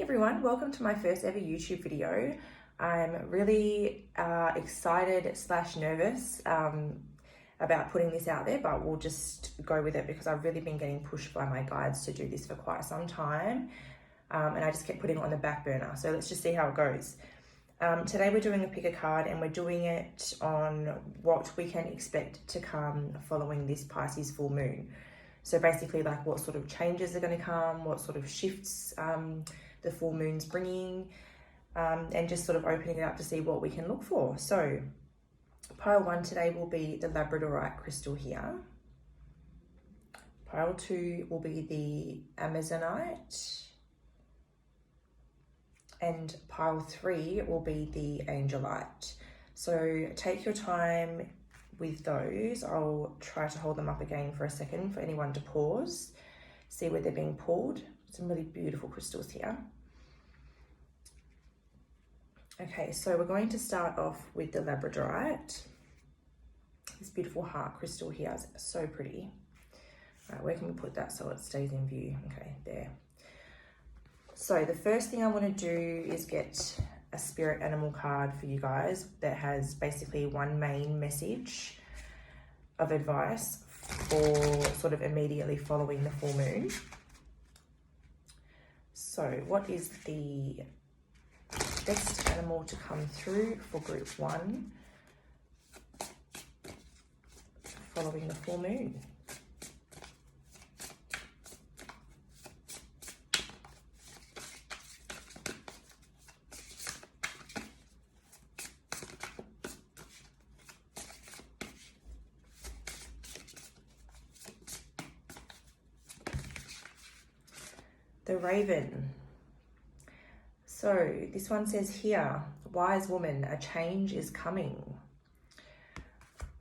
everyone, welcome to my first ever YouTube video. I'm really excited / nervous about putting this out there, but we'll just go with it because I've really been getting pushed by my guides to do this for quite some time, and I just kept putting it on the back burner. So let's just see how it goes. Today we're doing a pick a card, and we're doing it on what we can expect to come following this Pisces full moon. So basically, like, what sort of changes are going to come, what sort of shifts the full moon's bringing, and just sort of opening it up to see what we can look for. So pile 1 today will be the labradorite crystal here. Pile 2 will be the amazonite. And pile 3 will be the angelite. So take your time with those. I'll try to hold them up again for a second for anyone to pause, see where they're being pulled. Some really beautiful crystals here. Okay, so we're going to start off with the labradorite. This beautiful heart crystal here is so pretty. All right, where can we put that so it stays in view? Okay, there. So the first thing I want to do is get a spirit animal card for you guys that has basically one main message of advice for sort of immediately following the full moon. So what is the best animal to come through for group 1 following the full moon? The raven. So this one says here, wise woman, a change is coming.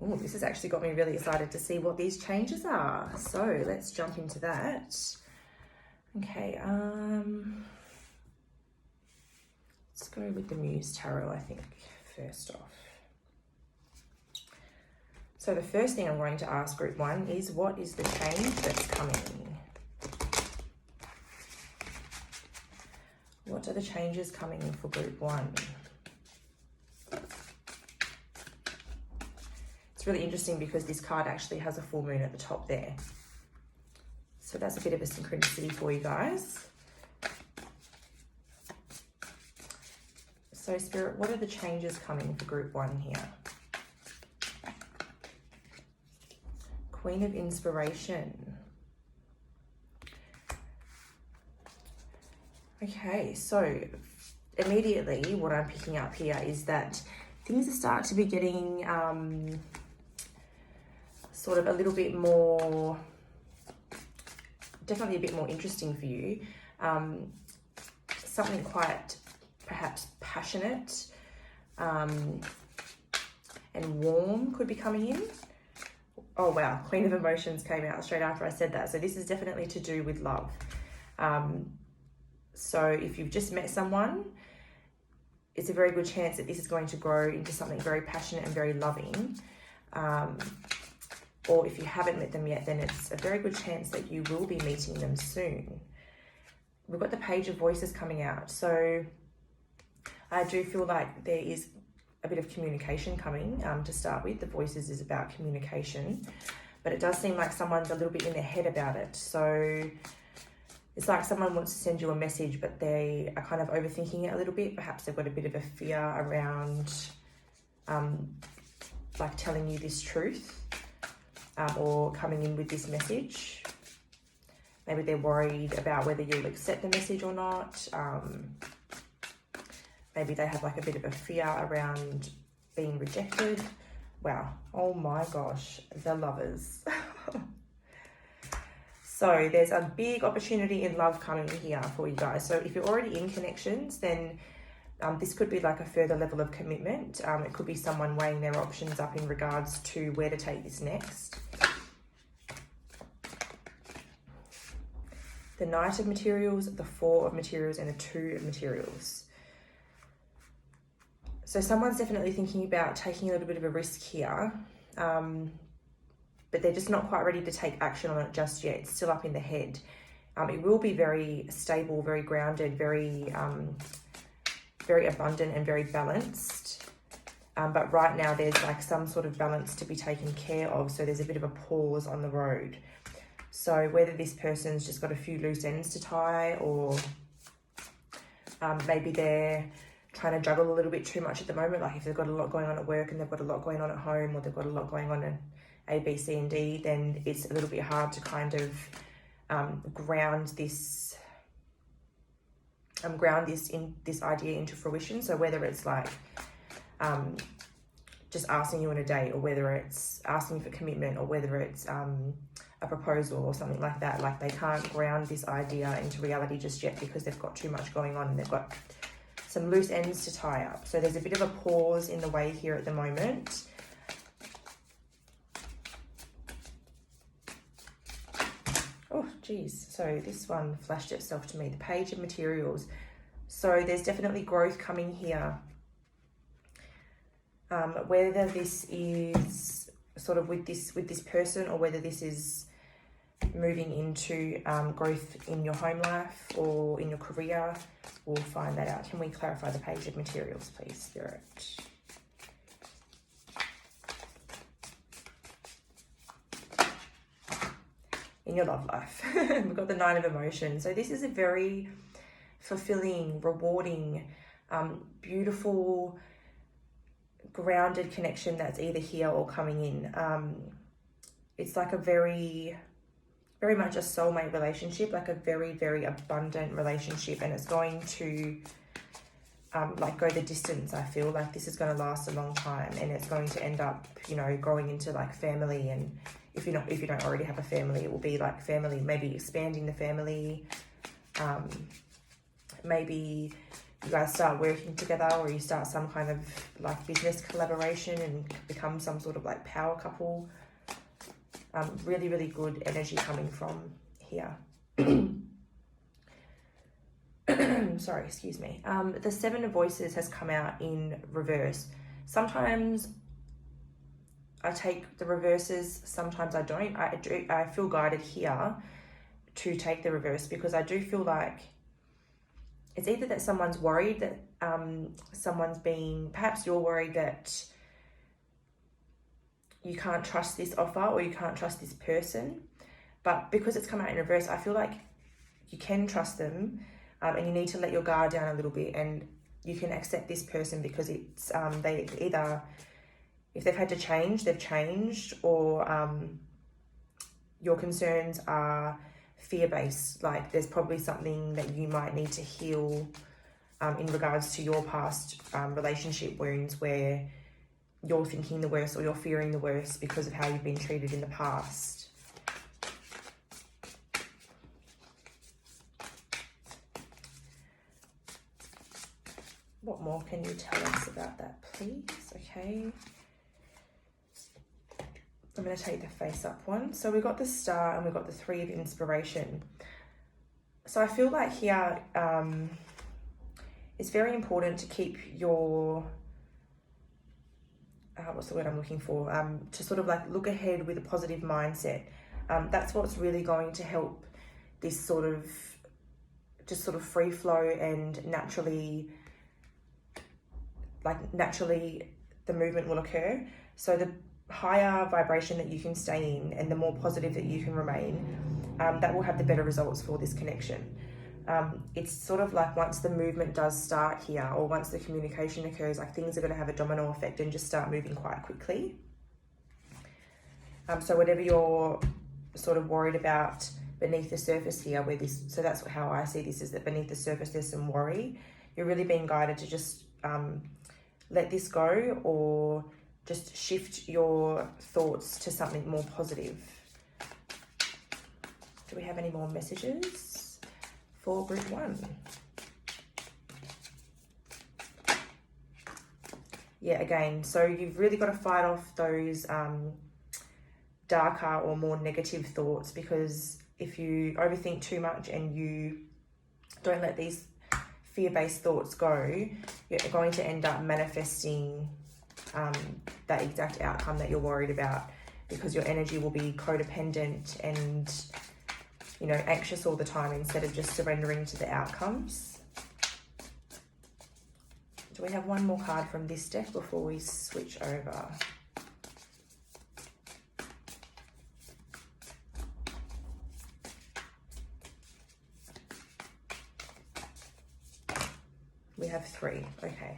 Oh, this has actually got me really excited to see what these changes are. So let's jump into that. Okay, let's go with the Muse Tarot, I think, first off. So the first thing I'm going to ask group 1 is, what is the change that's coming? What are the changes coming for group 1? It's really interesting because this card actually has a full moon at the top there. So that's a bit of a synchronicity for you guys. So Spirit, what are the changes coming for group 1 here? Queen of Inspiration. Okay, so immediately what I'm picking up here is that things are starting to be getting sort of a little bit more, definitely a bit more interesting for you. Something quite perhaps passionate and warm could be coming in. Oh wow, Queen of Emotions came out straight after I said that. So this is definitely to do with love. So if you've just met someone, it's a very good chance that this is going to grow into something very passionate and very loving. Or if you haven't met them yet, then it's a very good chance that you will be meeting them soon. We've got the Page of Voices coming out. So I do feel like there is a bit of communication coming to start with. The Voices is about communication, but it does seem like someone's a little bit in their head about it. So it's like someone wants to send you a message, but they are kind of overthinking it a little bit. Perhaps they've got a bit of a fear around like telling you this truth or coming in with this message. Maybe they're worried about whether you'll accept the message or not. Maybe they have like a bit of a fear around being rejected. Wow. Oh my gosh, the Lovers. So there's a big opportunity in love coming here for you guys. So if you're already in connections, then this could be like a further level of commitment. It could be someone weighing their options up in regards to where to take this next. The Knight of Materials, the Four of Materials, and the Two of Materials. So someone's definitely thinking about taking a little bit of a risk here. But they're just not quite ready to take action on it just yet. It's still up in the head. It will be very stable, very grounded, very very abundant and very balanced. But right now there's like some sort of balance to be taken care of. So there's a bit of a pause on the road. So whether this person's just got a few loose ends to tie, or maybe they're trying to juggle a little bit too much at the moment. Like if they've got a lot going on at work and they've got a lot going on at home, or they've got a lot going on in A, B, C, and D, then it's a little bit hard to kind of ground this idea into fruition. So whether it's like just asking you on a date, or whether it's asking for commitment, or whether it's a proposal or something like that, like they can't ground this idea into reality just yet because they've got too much going on and they've got some loose ends to tie up. So there's a bit of a pause in the way here at the moment. Oh, geez. So this one flashed itself to me, the Page of Materials. So there's definitely growth coming here. Whether this is sort of with this person, or whether this is moving into growth in your home life or in your career, we'll find that out. Can we clarify the Page of Materials, please, Spirit? In your love life. We've got the Nine of Emotions. So this is a very fulfilling, rewarding, beautiful, grounded connection that's either here or coming in. It's like a very much a soulmate relationship, like a very, very abundant relationship, and it's going to like go the distance. I feel like this is going to last a long time, and it's going to end up, you know, growing into like family. And if you don't already have a family, it will be like family, maybe expanding the family. Maybe you guys start working together, or you start some kind of like business collaboration and become some sort of like power couple. Really, really good energy coming from here. Sorry, excuse me. The Seven of Voices has come out in reverse. Sometimes I take the reverses, sometimes I don't. I feel guided here to take the reverse, because I do feel like it's either that someone's worried that perhaps you're worried that you can't trust this offer, or you can't trust this person. But because it's come out in reverse, I feel like you can trust them, and you need to let your guard down a little bit, and you can accept this person because it's they either, if they've had to change, they've changed, or your concerns are fear-based. Like there's probably something that you might need to heal in regards to your past relationship wounds, where you're thinking the worst or you're fearing the worst because of how you've been treated in the past. What more can you tell us about that, please? Okay. I'm going to take the face-up one. So we've got the Star and we've got the Three of Inspiration. So I feel like here it's very important to keep your... what's the word I'm looking for? To sort of like look ahead with a positive mindset. That's what's really going to help this sort of free flow, and naturally the movement will occur. So the higher vibration that you can stay in, and the more positive that you can remain, that will have the better results for this connection. It's sort of like once the movement does start here, or once the communication occurs, like things are going to have a domino effect and just start moving quite quickly. So whatever you're sort of worried about beneath the surface here, so that's how I see this, is that beneath the surface there's some worry. You're really being guided to just let this go, or just shift your thoughts to something more positive. Do we have any more messages for group 1? Yeah, again, so you've really got to fight off those darker or more negative thoughts, because if you overthink too much and you don't let these fear-based thoughts go, you're going to end up manifesting that exact outcome that you're worried about, because your energy will be codependent and you know, anxious all the time instead of just surrendering to the outcomes. Do we have one more card from this deck before we switch over? We have 3. Okay.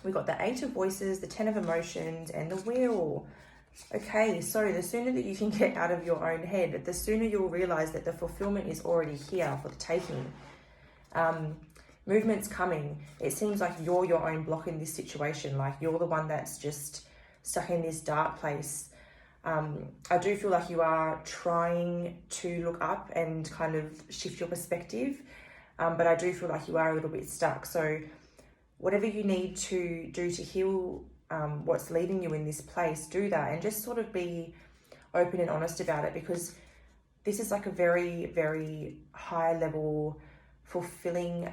We got the 8 of Voices, the 10 of Emotions, and the Wheel. Okay, so the sooner that you can get out of your own head, the sooner you'll realize that the fulfillment is already here for the taking. Movement's coming. It seems like you're your own block in this situation. Like you're the one that's just stuck in this dark place. I do feel like you are trying to look up and kind of shift your perspective. But I do feel like you are a little bit stuck. So whatever you need to do to heal what's leaving you in this place, do that, and just sort of be open and honest about it, because this is like a very, very high level, fulfilling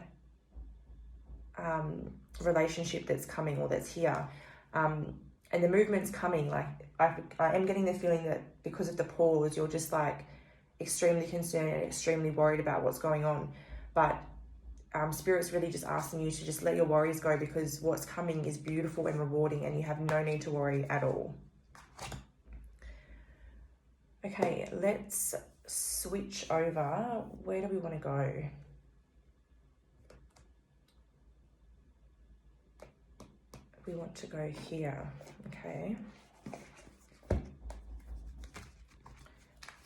relationship that's coming, or that's here. And the movement's coming. Like I am getting the feeling that because of the pause, you're just like extremely concerned and extremely worried about what's going on. But Spirit's really just asking you to just let your worries go, because what's coming is beautiful and rewarding, and you have no need to worry at all. Okay, let's switch over. Where do we want to go? We want to go here. Okay.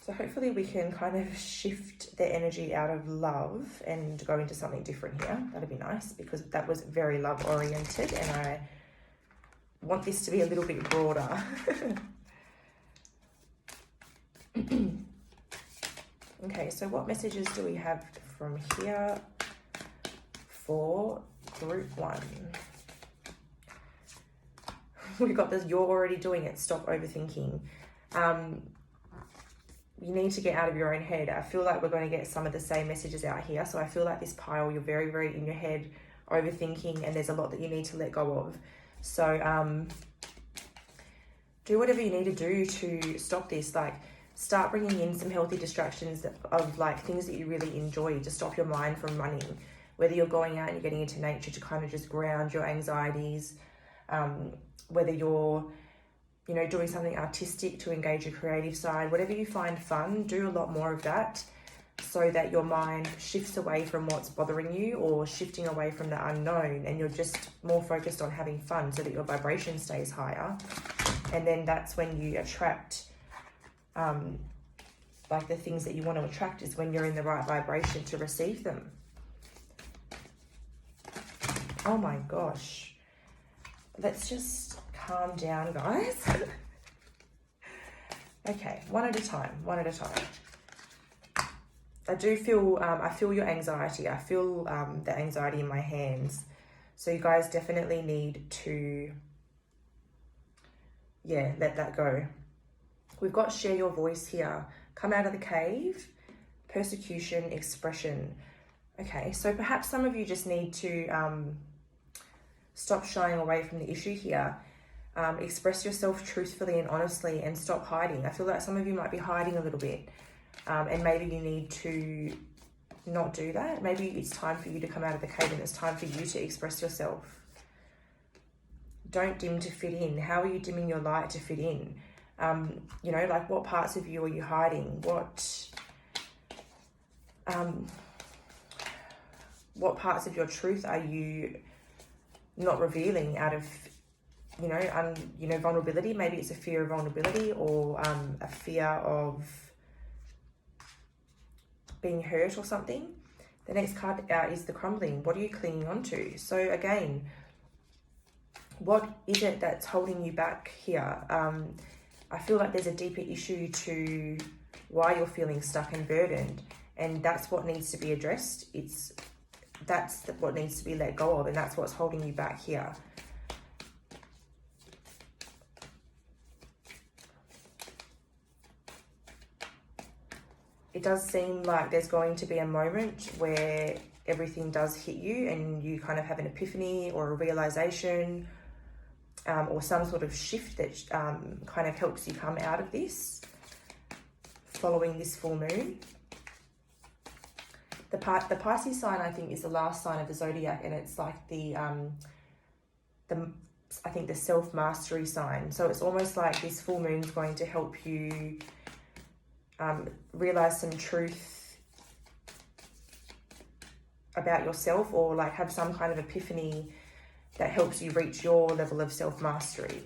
So hopefully we can kind of shift the energy out of love and go into something different here. That'd be nice, because that was very love oriented, and I want this to be a little bit broader. Okay, so what messages do we have from here for group 1? We've got this, you're already doing it, stop overthinking. You need to get out of your own head. I feel like we're going to get some of the same messages out here. So I feel like this pile, you're very, very in your head, overthinking, and there's a lot that you need to let go of. So do whatever you need to do to stop this. Like start bringing in some healthy distractions of like things that you really enjoy to stop your mind from running. Whether you're going out and you're getting into nature to kind of just ground your anxieties, whether you're, you know, doing something artistic to engage your creative side, whatever you find fun, do a lot more of that, so that your mind shifts away from what's bothering you or shifting away from the unknown, and you're just more focused on having fun so that your vibration stays higher. And then that's when you attract, like the things that you want to attract is when you're in the right vibration to receive them. Oh my gosh. Let's just calm down, guys. Okay, one at a time. I do feel, I feel your anxiety. I feel the anxiety in my hands. So you guys definitely need to, yeah, let that go. We've got share your voice here. Come out of the cave, persecution, expression. Okay, so perhaps some of you just need to stop shying away from the issue here. Express yourself truthfully and honestly, and stop hiding. I feel like some of you might be hiding a little bit, and maybe you need to not do that. Maybe it's time for you to come out of the cave, and it's time for you to express yourself. Don't dim to fit in. How are you dimming your light to fit in? You know, like what parts of you are you hiding? What parts of your truth are you not revealing out of, you know, vulnerability? Maybe it's a fear of vulnerability, or a fear of being hurt or something. The next card is the crumbling. What are you clinging on to? So again, what is it that's holding you back here? I feel like there's a deeper issue to why you're feeling stuck and burdened, and that's what needs to be addressed. That's what needs to be let go of, and that's what's holding you back here. It does seem like there's going to be a moment where everything does hit you and you kind of have an epiphany or a realization, or some sort of shift that kind of helps you come out of this. following this full moon. The Pisces sign, I think, is the last sign of the zodiac, and it's like I think the self-mastery sign. So it's almost like this full moon is going to help you realize some truth about yourself, or like have some kind of epiphany that helps you reach your level of self-mastery.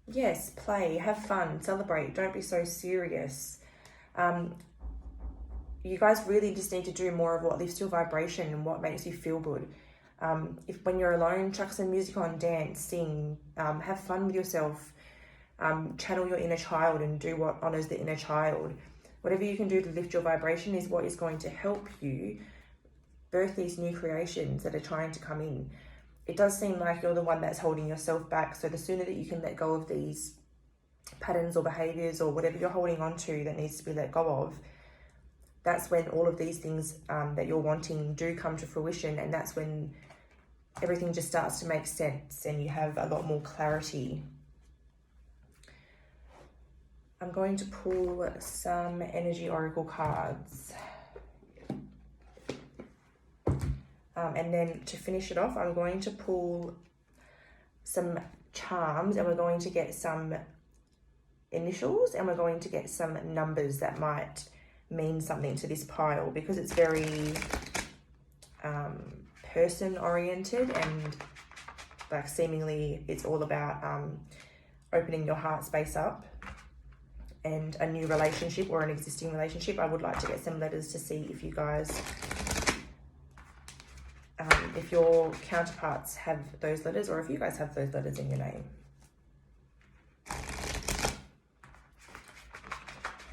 Yes, play, have fun, celebrate, don't be so serious. You guys really just need to do more of what lifts your vibration and what makes you feel good. If when you're alone, chuck some music on, dance, sing, have fun with yourself, channel your inner child and do what honors the inner child. Whatever you can do to lift your vibration is what is going to help you birth these new creations that are trying to come in. It does seem like you're the one that's holding yourself back. So the sooner that you can let go of these patterns or behaviors or whatever you're holding on to that needs to be let go of, that's when all of these things that you're wanting do come to fruition. And that's when everything just starts to make sense and you have a lot more clarity. I'm going to pull some energy oracle cards. And then to finish it off, I'm going to pull some charms, and we're going to get some initials, and we're going to get some numbers that might mean something to this pile, because it's very person oriented, and like seemingly it's all about opening your heart space up and a new relationship or an existing relationship. I would like to get some letters to see if you guys if your counterparts have those letters, or if you guys have those letters in your name.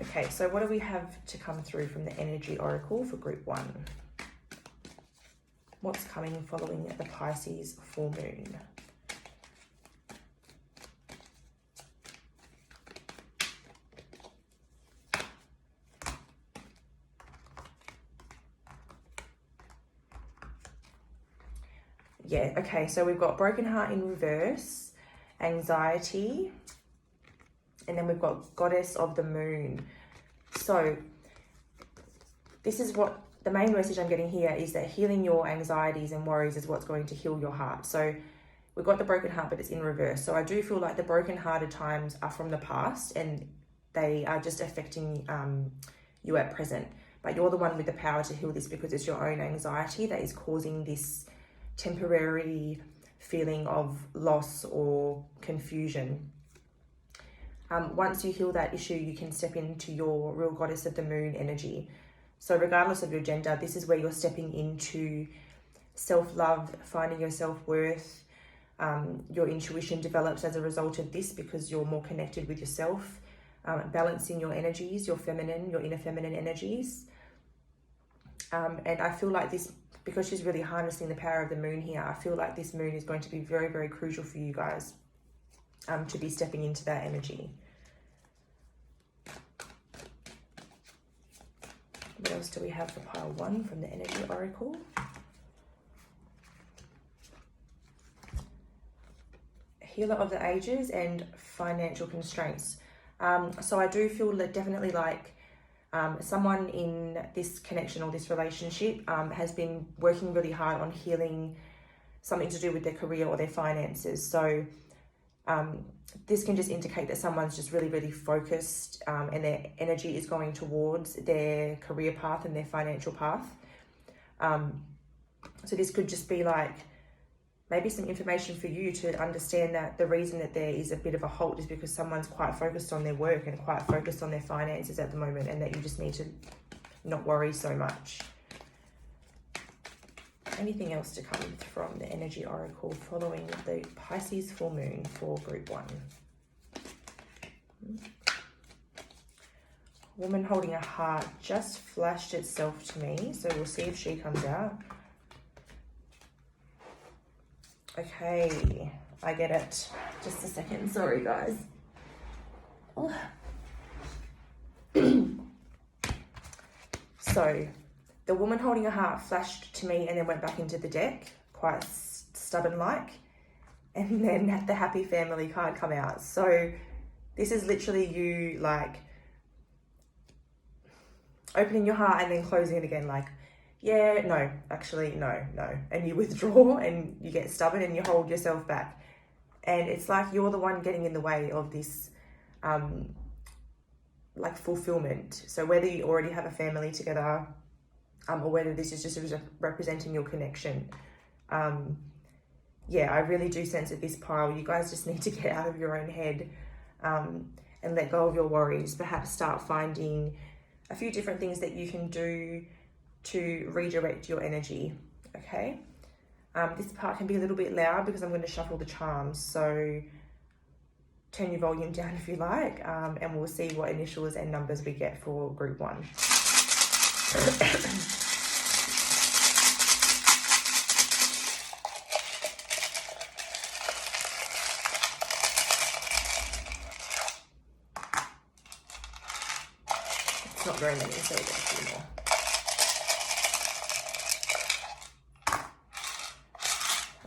Okay, so what do we have to come through from the energy oracle for group 1? What's coming following the Pisces full moon? Yeah, okay, so we've got broken heart in reverse, anxiety, and then we've got goddess of the moon. So this is what the main message I'm getting here is, that healing your anxieties and worries is what's going to heal your heart. So we've got the broken heart, but it's in reverse. So I do feel like the broken hearted times are from the past and they are just affecting you at present. But you're the one with the power to heal this, because it's your own anxiety that is causing this temporary feeling of loss or confusion. Once you heal that issue, you can step into your real goddess of the moon energy. So regardless of your gender, this is where you're stepping into self-love, finding your self-worth. Your intuition develops as a result of this, because you're more connected with yourself, balancing your energies, your feminine, your inner feminine energies. And I feel like this, because she's really harnessing the power of the moon here, I feel like this moon is going to be very, very crucial for you guys to be stepping into that energy. What else do we have for pile 1 from the energy oracle? Healer of the ages and financial constraints. So I do feel that definitely like someone in this connection or this relationship has been working really hard on healing something to do with their career or their finances. So this can just indicate that someone's just really, really focused and their energy is going towards their career path and their financial path. So this could just be like maybe some information for you to understand that the reason that there is a bit of a halt is because someone's quite focused on their work and quite focused on their finances at the moment, and that you just need to not worry so much. Anything else to come from the energy oracle following the Pisces full moon for group 1? Woman holding a heart just flashed itself to me, so we'll see if she comes out. Okay, I get it. Just a second, sorry guys. Oh. So, the woman holding a heart flashed to me and then went back into the deck, quite stubborn like, and then the happy family card come out. So this is literally you like opening your heart and then closing it again, like, yeah, no, actually, no. And you withdraw and you get stubborn and you hold yourself back. And it's like you're the one getting in the way of this like fulfillment. So whether you already have a family together, or whether this is just representing your connection, yeah, I really do sense that this pile, you guys just need to get out of your own head and let go of your worries. Perhaps start finding a few different things that you can do to redirect your energy, okay? This part can be a little bit loud because I'm going to shuffle the charms, so turn your volume down if you like, and we'll see what initials and numbers we get for group 1. It's not very many, so we'll get a few more.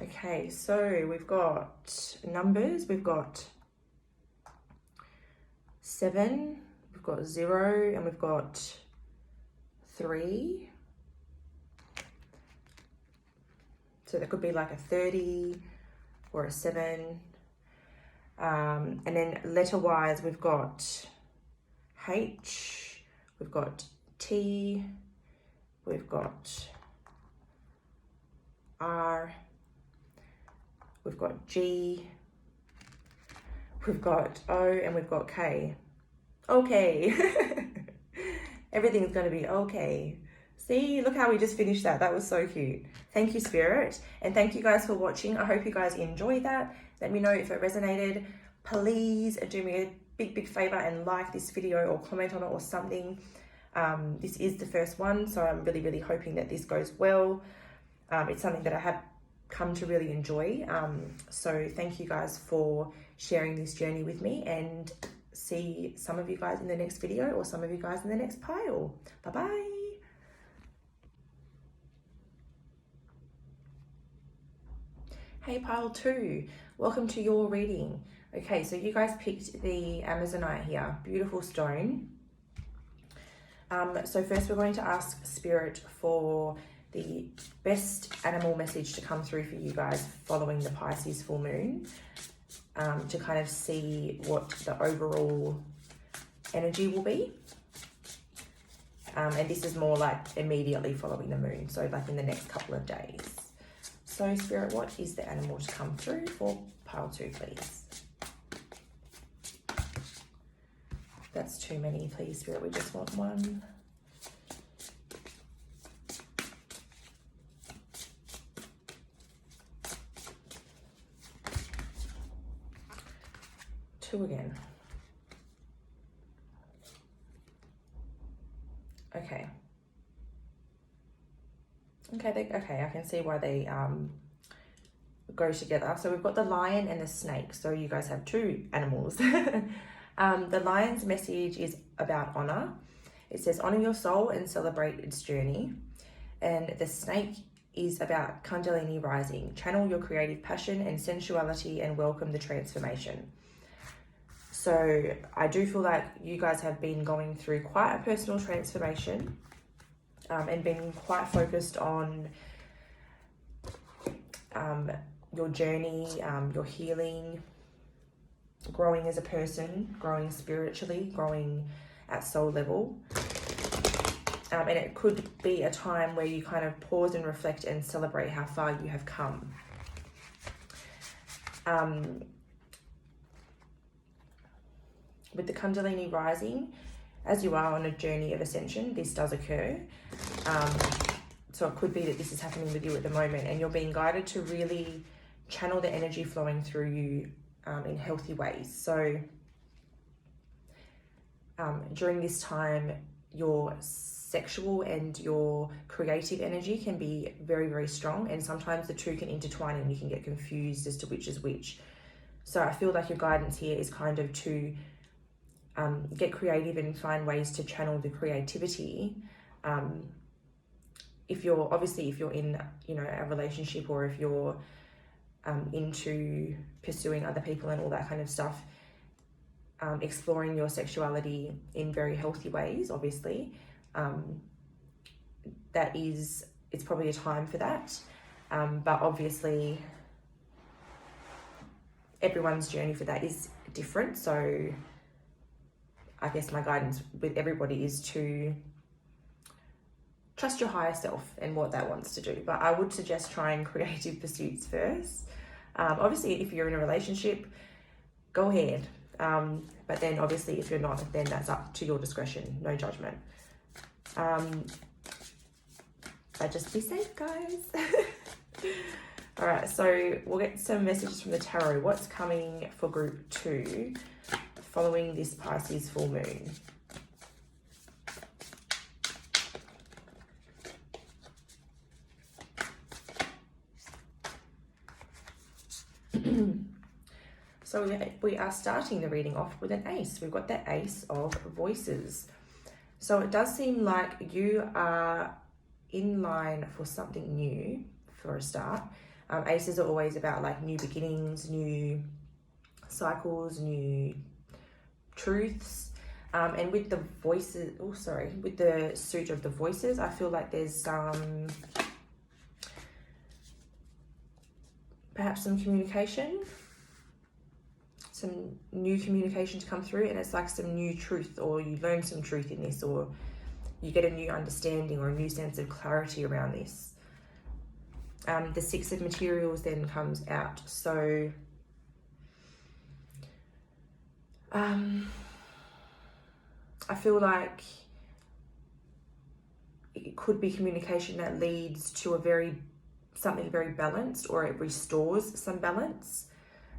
Okay, so we've got numbers, we've got 7, we've got 0, and we've got 3. So that could be like a 30 or a 7. And then letter-wise, we've got H, we've got T, we've got R, we've got G, we've got O, and we've got K. Okay. Everything's going to be okay. See, look how we just finished that. That was so cute. Thank you, Spirit. And thank you guys for watching. I hope you guys enjoyed that. Let me know if it resonated. Please do me a big favor and like this video or comment on it or something. This is the first one, so I'm really hoping that this goes well. It's something that I have come to really enjoy. So thank you guys for sharing this journey with me, and see some of you guys in the next video or some of you guys in the next pile. Bye-bye. Hey, pile 2, welcome to your reading. Okay, so you guys picked the Amazonite here, beautiful stone. So first we're going to ask Spirit for the best animal message to come through for you guys following the Pisces full moon, to kind of see what the overall energy will be. And this is more like immediately following the moon, so like in the next couple of days. So Spirit, what is the animal to come through for pile 2, please? That's too many, please, Spirit. We just want one. Two again. Okay. Okay, I can see why they go together. So we've got the lion and the snake. So you guys have 2 animals. The lion's message is about honor. It says, honor your soul and celebrate its journey. And the snake is about Kundalini rising. Channel your creative passion and sensuality and welcome the transformation. So I do feel like you guys have been going through quite a personal transformation, and been quite focused on your journey, your healing, growing as a person, growing spiritually, growing at soul level. And it could be a time where you kind of pause and reflect and celebrate how far you have come. With the Kundalini rising, as you are on a journey of ascension, this does occur. So it could be that this is happening with you at the moment, and you're being guided to really channel the energy flowing through you in healthy ways. So during this time, your sexual and your creative energy can be very strong, and sometimes the two can intertwine and you can get confused as to which is which. So I feel like your guidance here is kind of to get creative and find ways to channel the creativity. If you're in, a relationship, or if you're into pursuing other people and all that kind of stuff. Exploring your sexuality in very healthy ways, obviously. It's probably a time for that. But obviously everyone's journey for that is different. So I guess my guidance with everybody is to trust your higher self and what that wants to do. But I would suggest trying creative pursuits first. Obviously, if you're in a relationship, go ahead. But then obviously if you're not, then that's up to your discretion, no judgment. But just be safe, guys. All right, so we'll get some messages from the tarot. What's coming for group 2 following this Pisces full moon? So we are starting the reading off with an ace. We've got the Ace of Voices. So it does seem like you are in line for something new for a start. Aces are always about like new beginnings, new cycles, new truths. And with the voices, with the suit of the voices, I feel like there's perhaps some communication, some new communication to come through, and it's like some new truth, or you learn some truth in this, or you get a new understanding or a new sense of clarity around this. The Six of Materials then comes out. So I feel like it could be communication that leads to something very balanced, or it restores some balance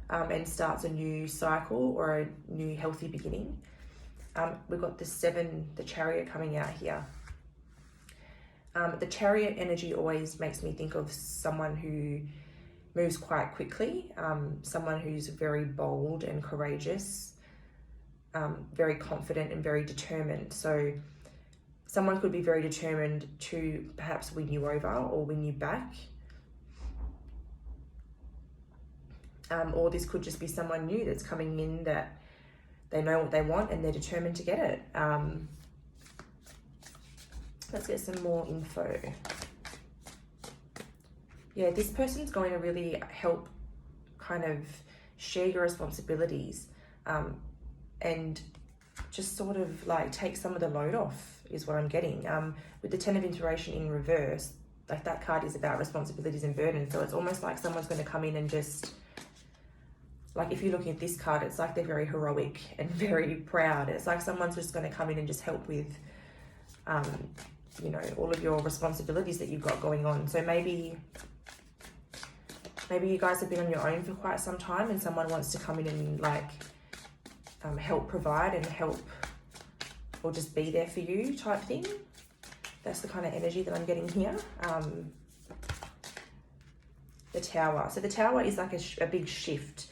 and starts a new cycle or a new healthy beginning. We've got the Chariot coming out here. The Chariot energy always makes me think of someone who moves quite quickly, someone who's very bold and courageous, very confident and very determined. So someone could be very determined to perhaps win you over or win you back. Or this could just be someone new that's coming in that they know what they want and they're determined to get it. Let's get some more info. Yeah, this person's going to really help kind of share your responsibilities and just sort of like take some of the load off is what I'm getting. With the Ten of Inspiration in reverse, like that card is about responsibilities and burdens. So it's almost like someone's going to come in and just, like if you're looking at this card, it's like they're very heroic and very proud. It's like someone's just going to come in and just help with, you know, all of your responsibilities that you've got going on. So maybe you guys have been on your own for quite some time and someone wants to come in and like help provide and help, or just be there for you type thing. That's the kind of energy that I'm getting here. The Tower. So the Tower is like a big shift.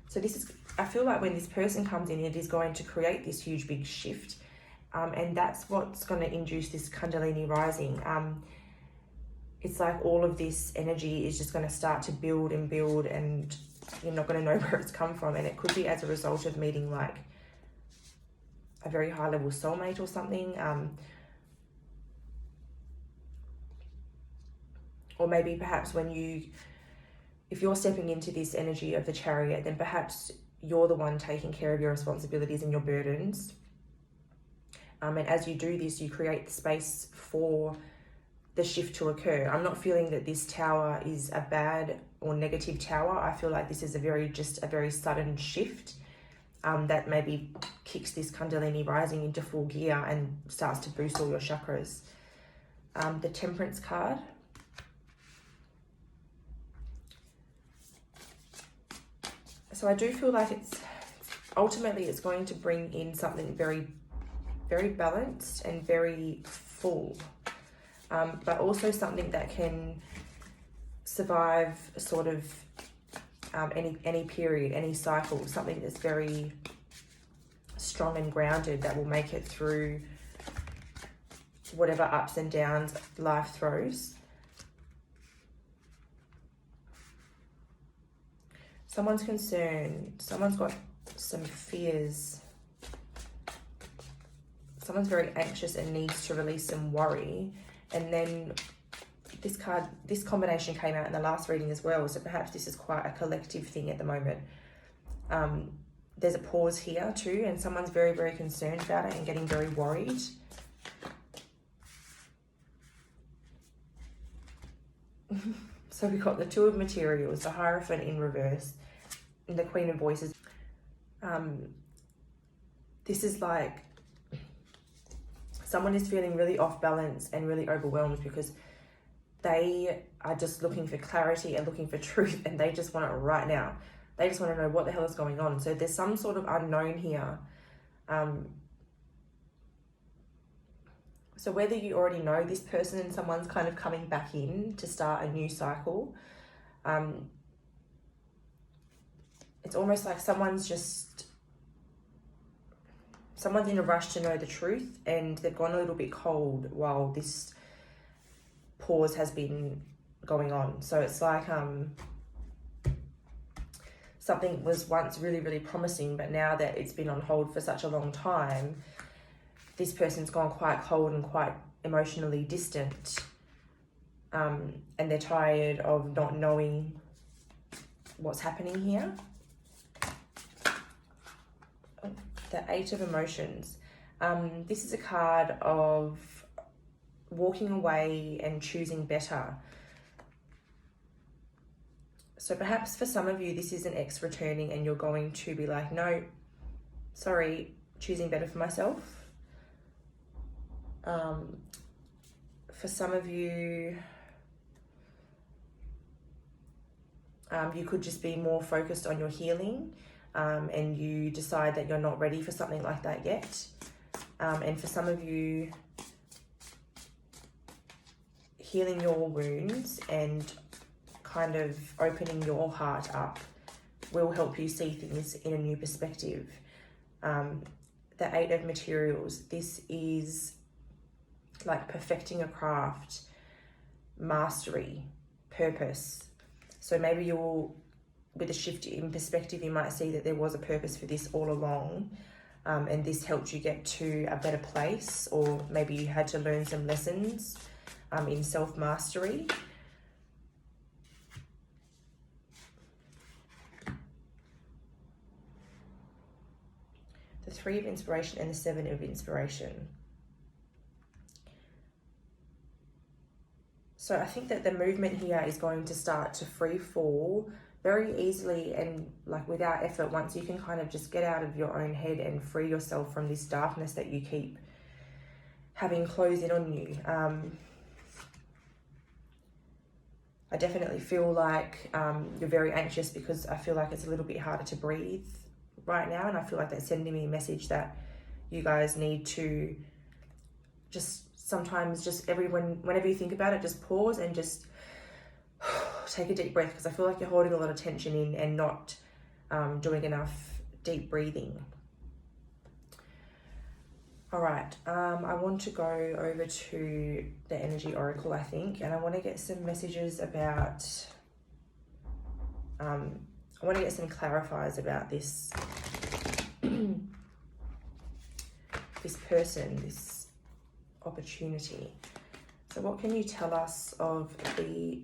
So this is, I feel like when this person comes in, it is going to create this huge big shift. And that's what's going to induce this Kundalini rising. It's like all of this energy is just going to start to build and build, and you're not going to know where it's come from. And it could be as a result of meeting like a very high level soulmate or something. Or maybe perhaps if you're stepping into this energy of the Chariot, then perhaps you're the one taking care of your responsibilities and your burdens. And as you do this, you create the space for the shift to occur. I'm not feeling that this tower is a bad or negative tower. I feel like this is a very sudden shift that maybe kicks this Kundalini rising into full gear and starts to boost all your chakras. The Temperance card. So I do feel like ultimately it's going to bring in something very, very balanced and very full, but also something that can survive sort of any period, any cycle, something that's very strong and grounded that will make it through whatever ups and downs life throws. Someone's concerned. Someone's got some fears. Someone's very anxious and needs to release some worry. And then this card, this combination came out in the last reading as well. So perhaps this is quite a collective thing at the moment. There's a pause here too, and someone's very, very concerned about it and getting very worried. So we've got the Two of Materials, the Hierophant in reverse, and the Queen of Voices. This is like someone is feeling really off balance and really overwhelmed because they are just looking for clarity and looking for truth, and they just want it right now. They just want to know what the hell is going on. So there's some sort of unknown here. So whether you already know this person and someone's kind of coming back in to start a new cycle, it's almost like someone's in a rush to know the truth, and they've gone a little bit cold while this pause has been going on. So it's like something was once really, really promising, but now that it's been on hold for such a long time, this person's gone quite cold and quite emotionally distant. And they're tired of not knowing what's happening here. The Eight of Emotions. This is a card of walking away and choosing better. So perhaps for some of you, this is an ex returning and you're going to be like, no, sorry, choosing better for myself. For some of you, you could just be more focused on your healing, and you decide that you're not ready for something like that yet. And for some of you, healing your wounds and kind of opening your heart up will help you see things in a new perspective. The Eight of Materials, this is like perfecting a craft, mastery, purpose. So maybe with a shift in perspective, you might see that there was a purpose for this all along, and this helped you get to a better place, or maybe you had to learn some lessons in self-mastery. The Three of Inspiration and the Seven of Inspiration. So I think that the movement here is going to start to free fall very easily and like without effort, once you can kind of just get out of your own head and free yourself from this darkness that you keep having close in on you. I definitely feel like you're very anxious because I feel like it's a little bit harder to breathe right now, and I feel like that's sending me a message that you guys need to just sometimes just whenever you think about it, just pause and just take a deep breath, because I feel like you're holding a lot of tension in and not doing enough deep breathing. All right, I want to go over to the Energy Oracle, I think, and I want to get some messages about, I want to get some clarifiers about this, this person, this opportunity. So what can you tell us of the,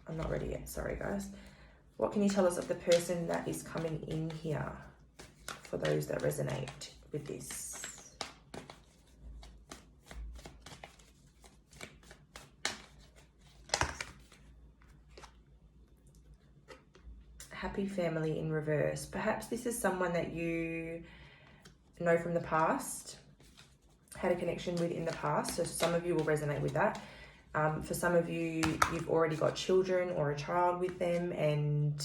I'm not ready yet, sorry guys. What can you tell us of the person that is coming in here for those that resonate with this? Happy family in reverse. Perhaps this is someone that you know from the past, had a connection with in the past. So some of you will resonate with that. For some of you, you've already got children or a child with them, and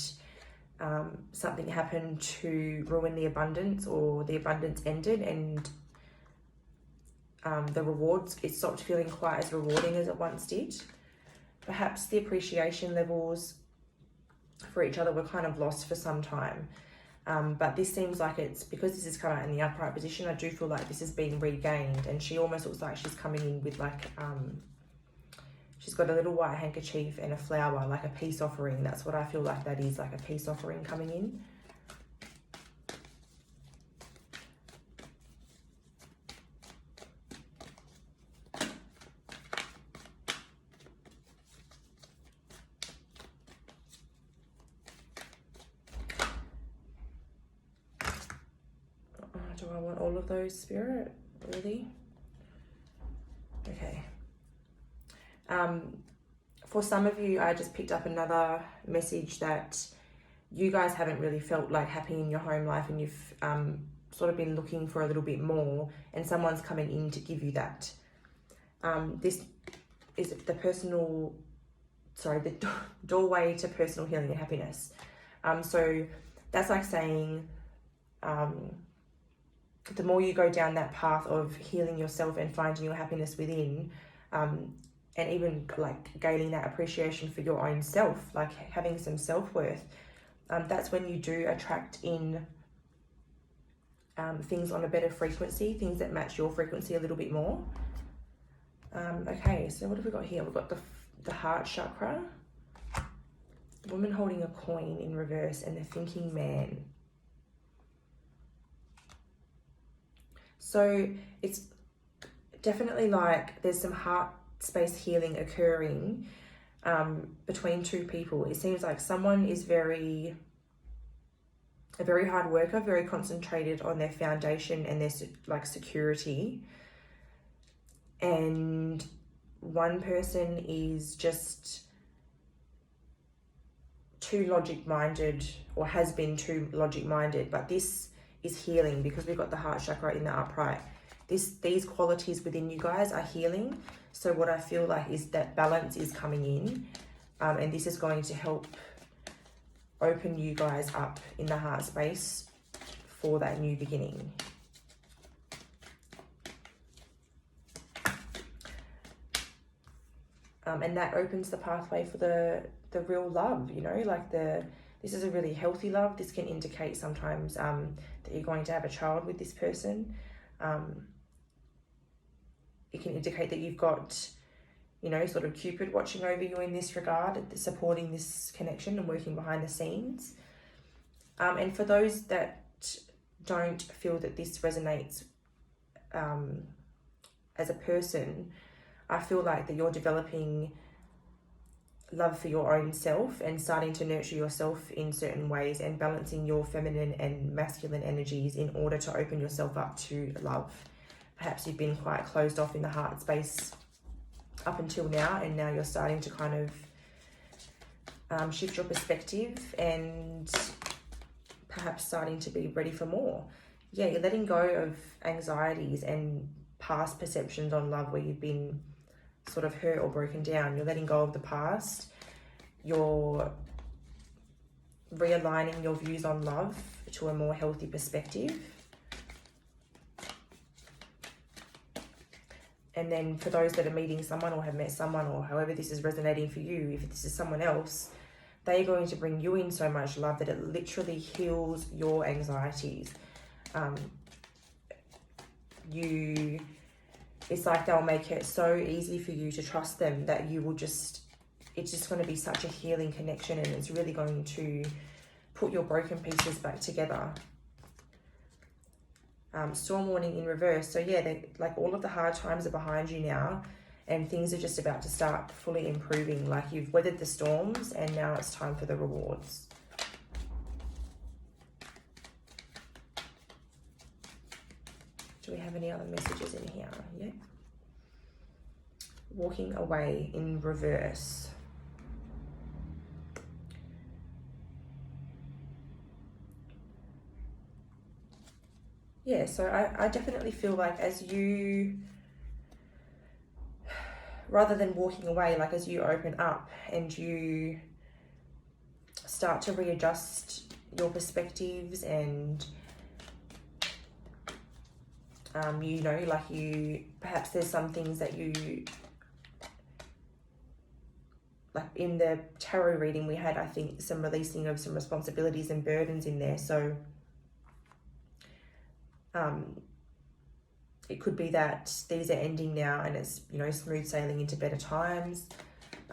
something happened to ruin the abundance, or the abundance ended, and the rewards, it stopped feeling quite as rewarding as it once did. Perhaps the appreciation levels for each other were kind of lost for some time. But this seems like it's, because this is kind of in the upright position, I do feel like this is being regained, and she almost looks like she's coming in with like, She's got a little white handkerchief and a flower, like a peace offering. That's what I feel like that is, like a peace offering coming in. Do I want all of those, Spirit? Really? Okay. For some of you, I just picked up another message that you guys haven't really felt like happy in your home life, and you've sort of been looking for a little bit more, and someone's coming in to give you that. This is the the doorway to personal healing and happiness. So that's like saying, the more you go down that path of healing yourself and finding your happiness within, and even like gaining that appreciation for your own self, like having some self-worth, that's when you do attract in things on a better frequency, things that match your frequency a little bit more. Okay, so what have we got here? We've got the heart chakra, the woman holding a coin in reverse, and the thinking man. So it's definitely like there's some heart space healing occurring between two people. It seems like someone is a very hard worker, very concentrated on their foundation and their like security, and one person is just too logic minded, or has been too logic minded. But this is healing because we've got the heart chakra in the upright. These qualities within you guys are healing. So what I feel like is that balance is coming in, and this is going to help open you guys up in the heart space for that new beginning. And that opens the pathway for the real love, you know, like this is a really healthy love. This can indicate sometimes that you're going to have a child with this person. It can indicate that you've got, you know, sort of Cupid watching over you in this regard, supporting this connection and working behind the scenes. And for those that don't feel that this resonates as a person, I feel like that you're developing love for your own self and starting to nurture yourself in certain ways and balancing your feminine and masculine energies in order to open yourself up to love. Perhaps you've been quite closed off in the heart space up until now, and now you're starting to kind of shift your perspective and perhaps starting to be ready for more. Yeah, you're letting go of anxieties and past perceptions on love where you've been sort of hurt or broken down. You're letting go of the past. You're realigning your views on love to a more healthy perspective. And then for those that are meeting someone or have met someone, or however this is resonating for you, if this is someone else, they're going to bring you in so much love that it literally heals your anxieties. It's like they'll make it so easy for you to trust them that you will it's just going to be such a healing connection, and it's really going to put your broken pieces back together. Storm warning in reverse. So yeah, like all of the hard times are behind you now, and things are just about to start fully improving. Like you've weathered the storms and now it's time for the rewards. Do we have any other messages in here? Yeah. Walking away in reverse. Yeah, so I definitely feel like as you, rather than walking away, like as you open up and you start to readjust your perspectives and you know, like perhaps there's some things that you, like in the tarot reading we had, I think, some releasing of some responsibilities and burdens in there. So it could be that these are ending now and it's, you know, smooth sailing into better times.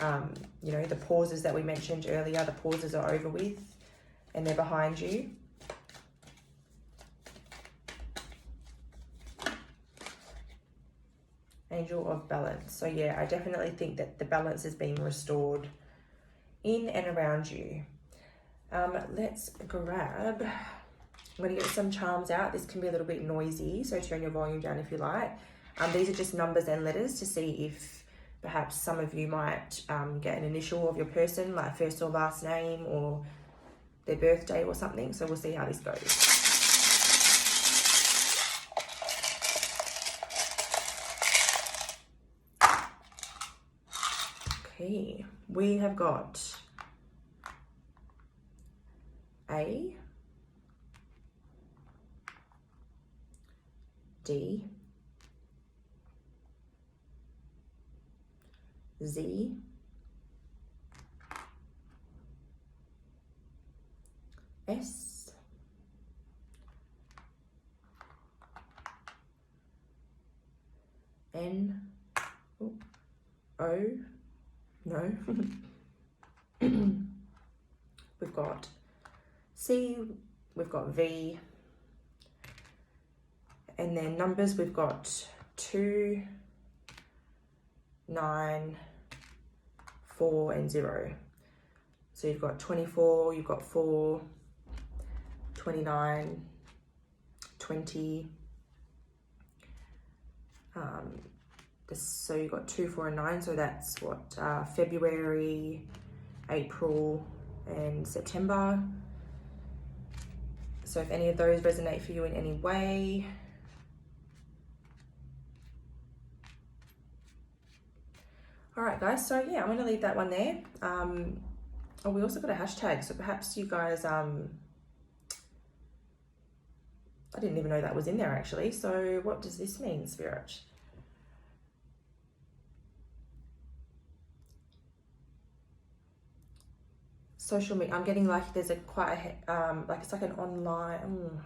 You know, the pauses that we mentioned earlier, the pauses are over with and they're behind you. Angel of balance. So yeah, I definitely think that the balance is being restored in and around you. Let's grab, I'm going to get some charms out. This can be a little bit noisy, so turn your volume down if you like. These are just numbers and letters to see if perhaps some of you might get an initial of your person, like first or last name or their birthday or something. So we'll see how this goes. Okay, we have got A, D, Z, S, N, O, no, we've got C, we've got V, and then numbers we've got 2, 9, 4, and 0. So you've got 24, you've got 4, 29, 20. So you've got 2, 4, and 9. So that's what, February, April, and September. So if any of those resonate for you in any way, all right, guys. So yeah, I'm going to leave that one there. Oh, we also got a hashtag. So perhaps you guys, I didn't even know that was in there actually. So what does this mean, Spirit? Social media. I'm getting like there's a quite a, like it's like an online.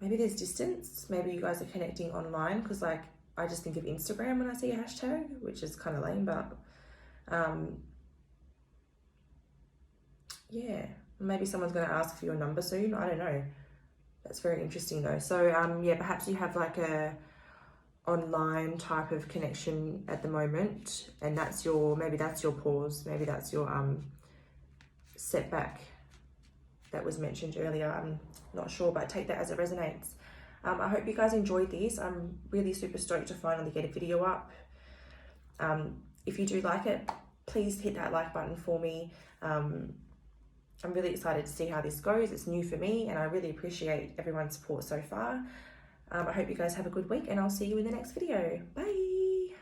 Maybe there's distance. Maybe you guys are connecting online because like I just think of Instagram when I see a hashtag, which is kind of lame, but yeah, maybe someone's going to ask for your number soon. I don't know. That's very interesting though. So yeah, perhaps you have like a online type of connection at the moment, and that's your, maybe that's your pause, maybe that's your setback that was mentioned earlier. I'm not sure, but take that as it resonates. I hope you guys enjoyed this. I'm really super stoked to finally get a video up. If you do like it, please hit that like button for me. I'm really excited to see how this goes. It's new for me and I really appreciate everyone's support so far. I hope you guys have a good week and I'll see you in the next video. Bye.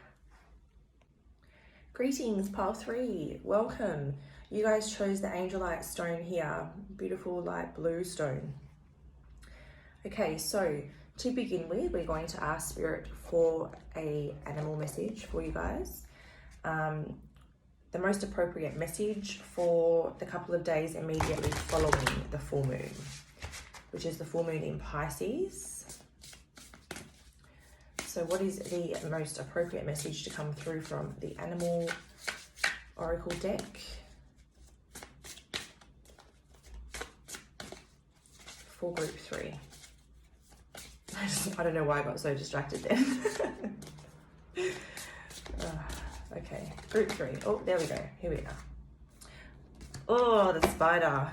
Greetings, pile 3. Welcome. You guys chose the angelite stone here. Beautiful light blue stone. Okay, so to begin with, we're going to ask Spirit for an animal message for you guys. The most appropriate message for the couple of days immediately following the full moon, which is the full moon in Pisces. So what is the most appropriate message to come through from the animal oracle deck for group 3? I don't know why I got so distracted then. Okay, group 3. Oh, there we go. Here we are. Oh, the spider.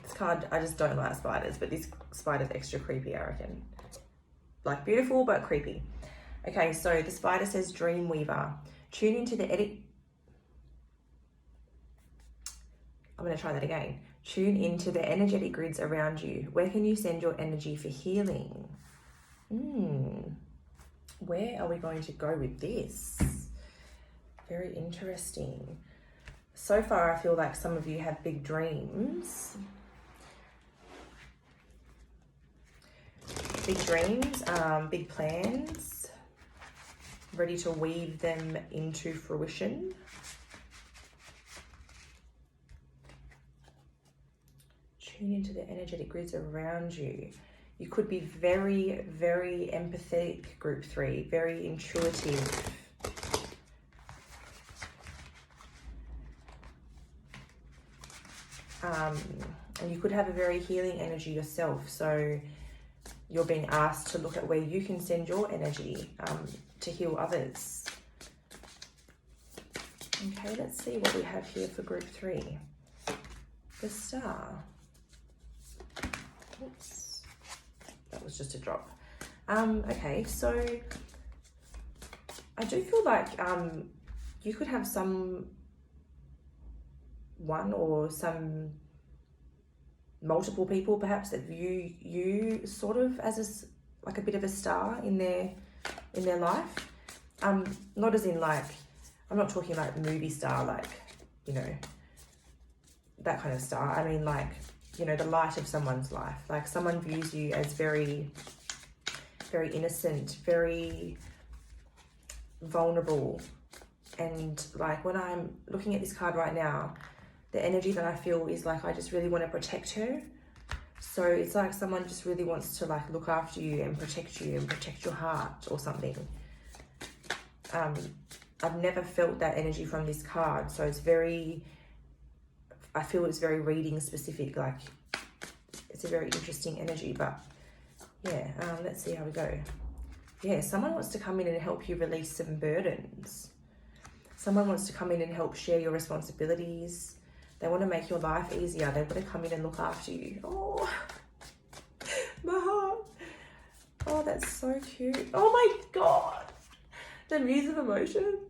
This card, I just don't like spiders, but this spider's extra creepy, I reckon. Like beautiful, but creepy. Okay, so the spider says Dreamweaver. Tune into the edit. I'm going to try that again. Tune into the energetic grids around you. Where can you send your energy for healing? Where are we going to go with this? Very interesting. So far, I feel like some of you have big dreams. Big dreams, big plans, ready to weave them into fruition. Tune into the energetic grids around you. You could be very, very empathetic, group 3, very intuitive. And you could have a very healing energy yourself. So you're being asked to look at where you can send your energy to heal others. Okay, let's see what we have here for group 3. The Star. Oops, that was just a drop. Okay, so I do feel like you could have someone or some multiple people perhaps that view you sort of as like a bit of a star in their life. Not as in like, I'm not talking about movie star, like, you know, that kind of star. I mean like, you know, the light of someone's life. Like someone views you as very, very innocent, very vulnerable. And like when I'm looking at this card right now, the energy that I feel is like I just really want to protect her. So it's like someone just really wants to like look after you and protect your heart or something. I've never felt that energy from this card, so it's very, I feel it's very reading specific, like it's a very interesting energy. But yeah, let's see how we go. Yeah, someone wants to come in and help you release some burdens. Someone wants to come in and help share your responsibilities. They want to make your life easier. They want to come in and look after you. Oh, my heart. Oh, that's so cute. Oh my God. The Muse of Emotions.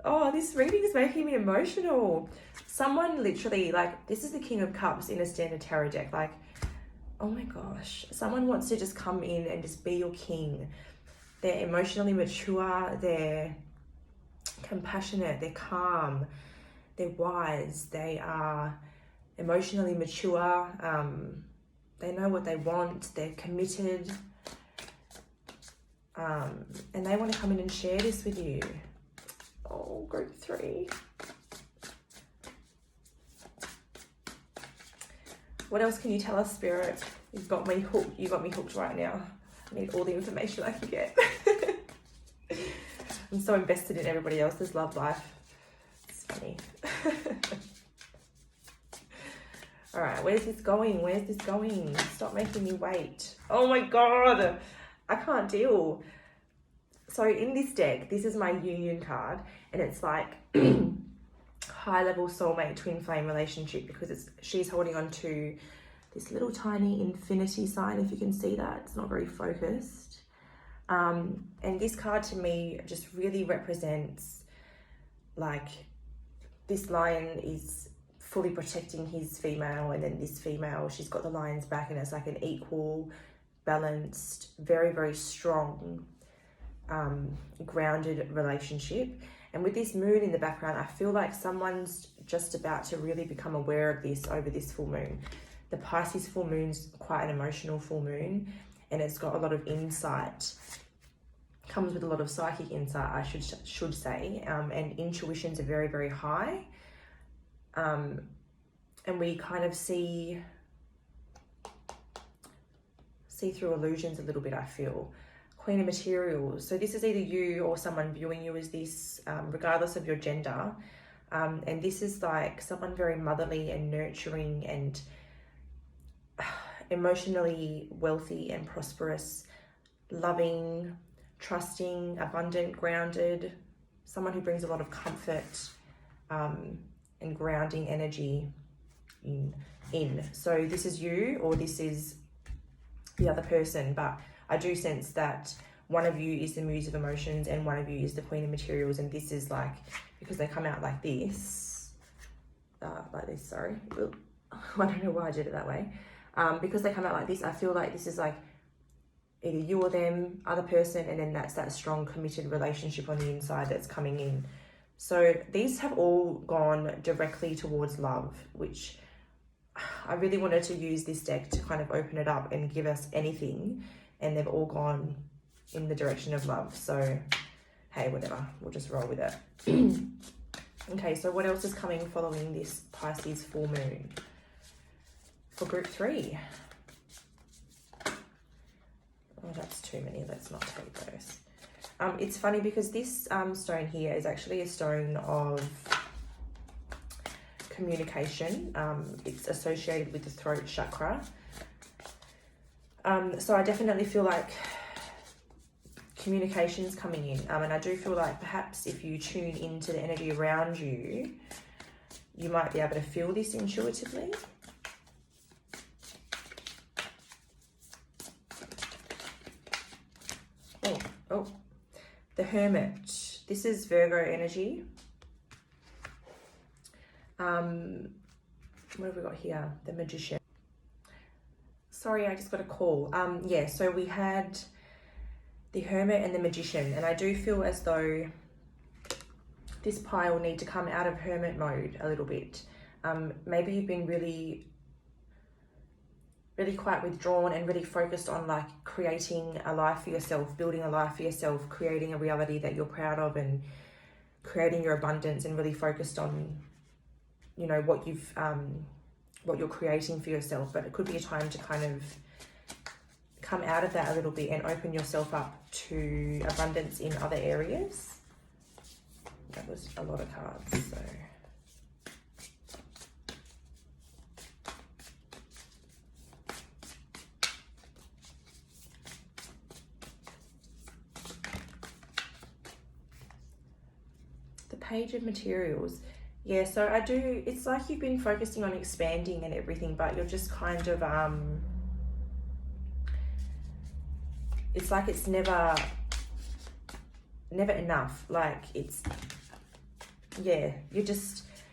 Oh, this reading is making me emotional. Someone literally, like, this is the King of Cups in a standard tarot deck. Like, oh my gosh. Someone wants to just come in and just be your king. They're emotionally mature. They're compassionate. They're calm. They're wise. They are emotionally mature. They know what they want. They're committed. And they want to come in and share this with you. Oh, group 3. What else can you tell us, Spirit? You've got me hooked. You got me hooked right now. I need all the information I can get. I'm so invested in everybody else's love life. It's funny. All right, where's this going? Where's this going? Stop making me wait. Oh my God, I can't deal. So in this deck, this is my union card, and it's like high level soulmate twin flame relationship, because she's holding on to this little tiny infinity sign, if you can see that. It's not very focused. And this card to me just really represents like this lion is fully protecting his female, and then this female, she's got the lion's back, and it's like an equal, balanced, very, very strong, grounded relationship. And with this moon in the background, I feel like someone's just about to really become aware of this over this full moon. The Pisces full moon's quite an emotional full moon, and it's got a lot of insight, comes with a lot of psychic insight, I should say, and intuitions are very, very high. And we kind of see through illusions a little bit, I feel. Queen of Materials. So this is either you or someone viewing you as this, regardless of your gender. And this is like someone very motherly and nurturing and emotionally wealthy and prosperous, loving, trusting, abundant, grounded, someone who brings a lot of comfort and grounding energy in. So this is you, or this is the other person, but I do sense that one of you is the Muse of Emotions and one of you is the Queen of Materials, and this is like, because they come out like this, sorry. I don't know why I did it that way. Because they come out like this, I feel like this is like either you or them, other person, and then that's that strong committed relationship on the inside that's coming in. So these have all gone directly towards love, which I really wanted to use this deck to kind of open it up and give us anything, and they've all gone in the direction of love. So hey, whatever, we'll just roll with it. Okay, so what else is coming following this Pisces full moon for group 3? Oh, that's too many. Let's not take those. It's funny because this stone here is actually a stone of communication. It's associated with the throat chakra. So I definitely feel like communication's coming in. And I do feel like perhaps if you tune into the energy around you, you might be able to feel this intuitively. Oh, the Hermit. This is Virgo energy. What have we got here? The Magician. Sorry, I just got a call. Yeah, so we had the Hermit and the Magician, and I do feel as though this pile will need to come out of Hermit mode a little bit. Maybe you've been really quite withdrawn and really focused on like creating a life for yourself, building a life for yourself, creating a reality that you're proud of and creating your abundance, and really focused on, you know, what you're creating for yourself. But it could be a time to kind of come out of that a little bit and open yourself up to abundance in other areas. That was a lot of cards, so. The Page of Materials. Yeah, so I do, it's like you've been focusing on expanding and everything, but you're just kind of, it's like it's never enough. Like it's, yeah, you're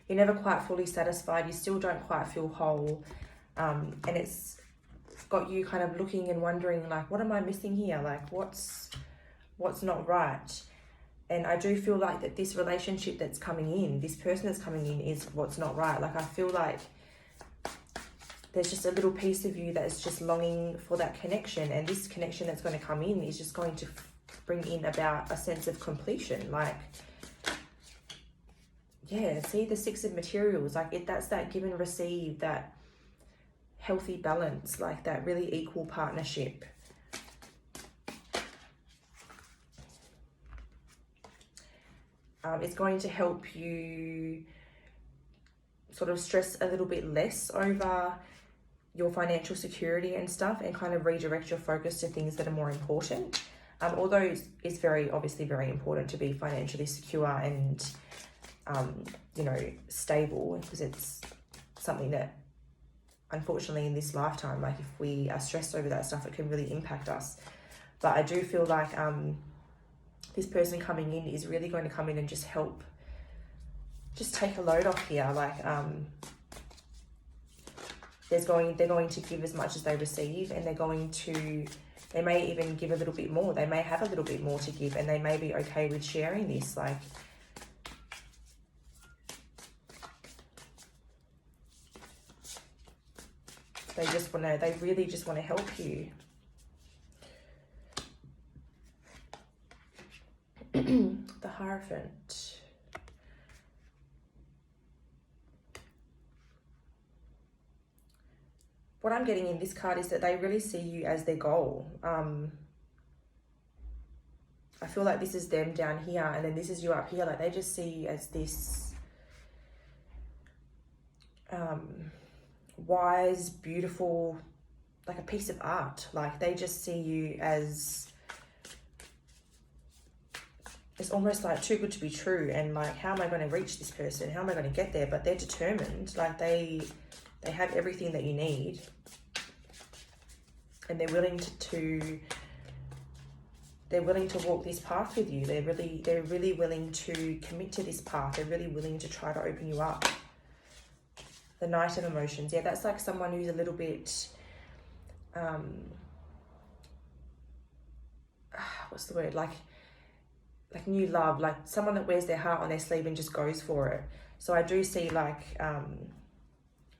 never quite fully satisfied. You still don't quite feel whole. And it's got you kind of looking and wondering, like, what am I missing here? Like, what's not right? And I do feel like that this relationship that's coming in, this person that's coming in, is what's not right. Like, I feel like there's just a little piece of you that's just longing for that connection. And this connection that's going to come in is just going to bring in about a sense of completion. Like, yeah, see the Six of Materials, like that's that give and receive, that healthy balance, like that really equal partnership. It's going to help you sort of stress a little bit less over your financial security and stuff, and kind of redirect your focus to things that are more important. Although it's obviously very important to be financially secure and, you know, stable, because it's something that, unfortunately, in this lifetime, like if we are stressed over that stuff, it can really impact us. But I do feel like this person coming in is really going to come in and just help, just take a load off here. Like they're going to give as much as they receive, and they may even give a little bit more. They may have a little bit more to give, and they may be okay with sharing this. Like, they really just want to help you. The Hierophant. What I'm getting in this card is that they really see you as their goal. I feel like this is them down here, and then this is you up here. Like, they just see you as this wise, beautiful, like a piece of art. Like, they just see you as, it's almost like too good to be true. And like, how am I going to reach this person? How am I going to get there? But they're determined. Like, they have everything that you need, and they're willing to walk this path with you. They're really willing to commit to this path. They're really willing to try to open you up. The Knight of Emotions. Yeah, that's like someone who's a little bit, what's the word? Like new love, like someone that wears their heart on their sleeve and just goes for it. So I do see like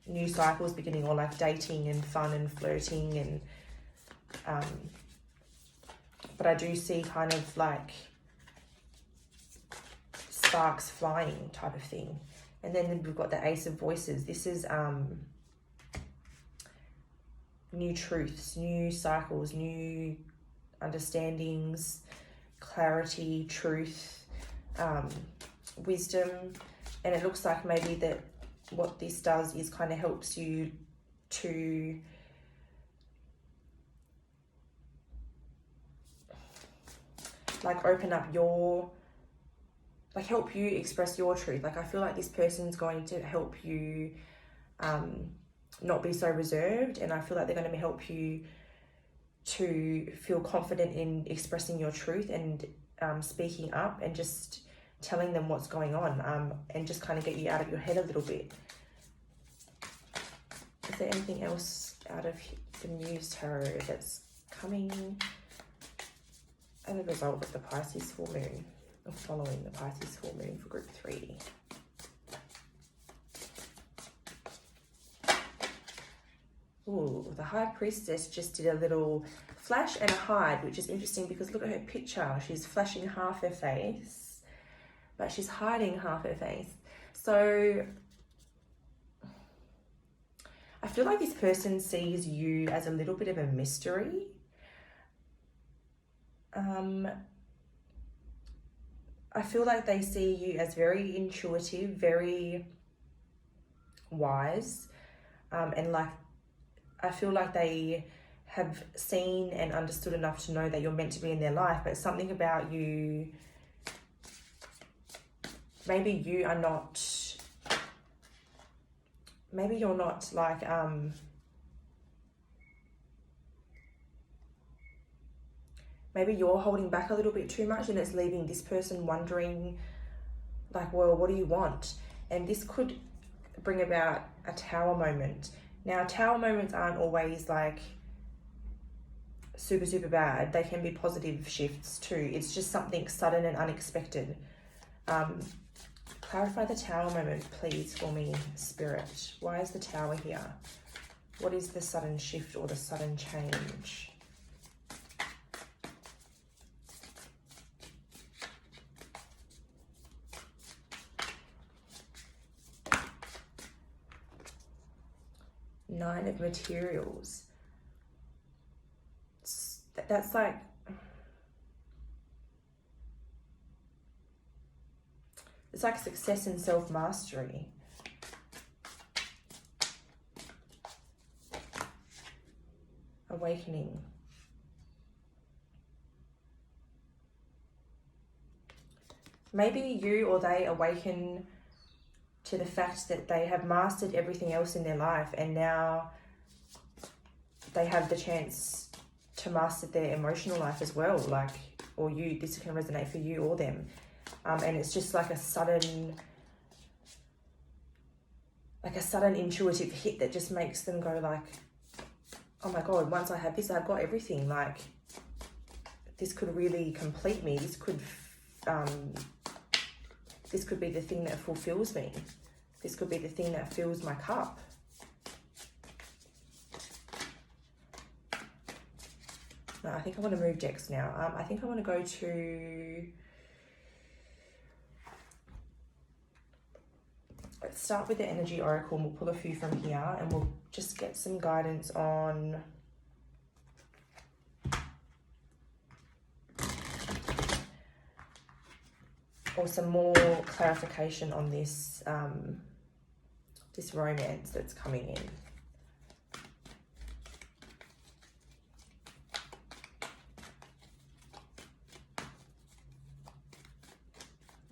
new cycles beginning, or like dating and fun and flirting, and but I do see kind of like sparks flying type of thing. And then we've got the Ace of Voices. This is new truths, new cycles, new understandings, clarity, truth, wisdom. And it looks like maybe that what this does is kind of helps you to like open up your, like help you express your truth. Like I feel like this person's going to help you not be so reserved, and I feel like they're going to help you to feel confident in expressing your truth and speaking up and just telling them what's going on, and just kind of get you out of your head a little bit. Is there anything else out of the Muse Tarot that's coming as a result of the Pisces Full Moon, or following the Pisces Full Moon for group 3? Ooh, the High Priestess just did a little flash and a hide, which is interesting because look at her picture. She's flashing half her face, but she's hiding half her face. So I feel like this person sees you as a little bit of a mystery. I feel like they see you as very intuitive, very wise, and like I feel like they have seen and understood enough to know that you're meant to be in their life, but something about you, maybe you are not, maybe you're not like, maybe you're holding back a little bit too much, and it's leaving this person wondering like, well, what do you want? And this could bring about a tower moment. Now, tower moments aren't always like super, super bad. They can be positive shifts too. It's just something sudden and unexpected. Clarify the tower moment, please, for me, Spirit. Why is the tower here? What is the sudden shift or the sudden change? Nine of Materials. That's like, it's like success and self-mastery. Awakening. Maybe you or they awaken to the fact that they have mastered everything else in their life, and now they have the chance to master their emotional life as well. Like, or you, this can resonate for you or them. And it's just like a sudden intuitive hit that just makes them go like, oh my God, once I have this, I've got everything. Like, this could really complete me. This could be the thing that fulfills me. This could be the thing that fills my cup. No, I think I want to move decks now. I think I want to go to... Let's start with the Energy Oracle, and we'll pull a few from here, and we'll just get some guidance on... or some more clarification on this this romance that's coming in.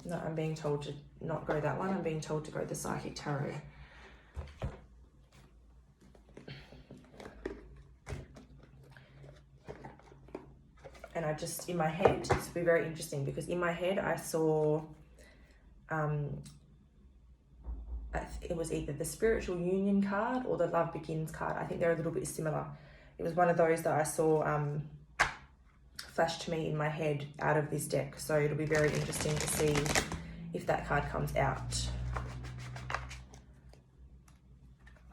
No, I'm being told to not go that one. I'm being told to go the Psychic Tarot. And I just, in my head, this will be very interesting, because in my head I saw, it was either the Spiritual Union card or the Love Begins card. I think they're a little bit similar. It was one of those that I saw flash to me in my head out of this deck. So it'll be very interesting to see if that card comes out.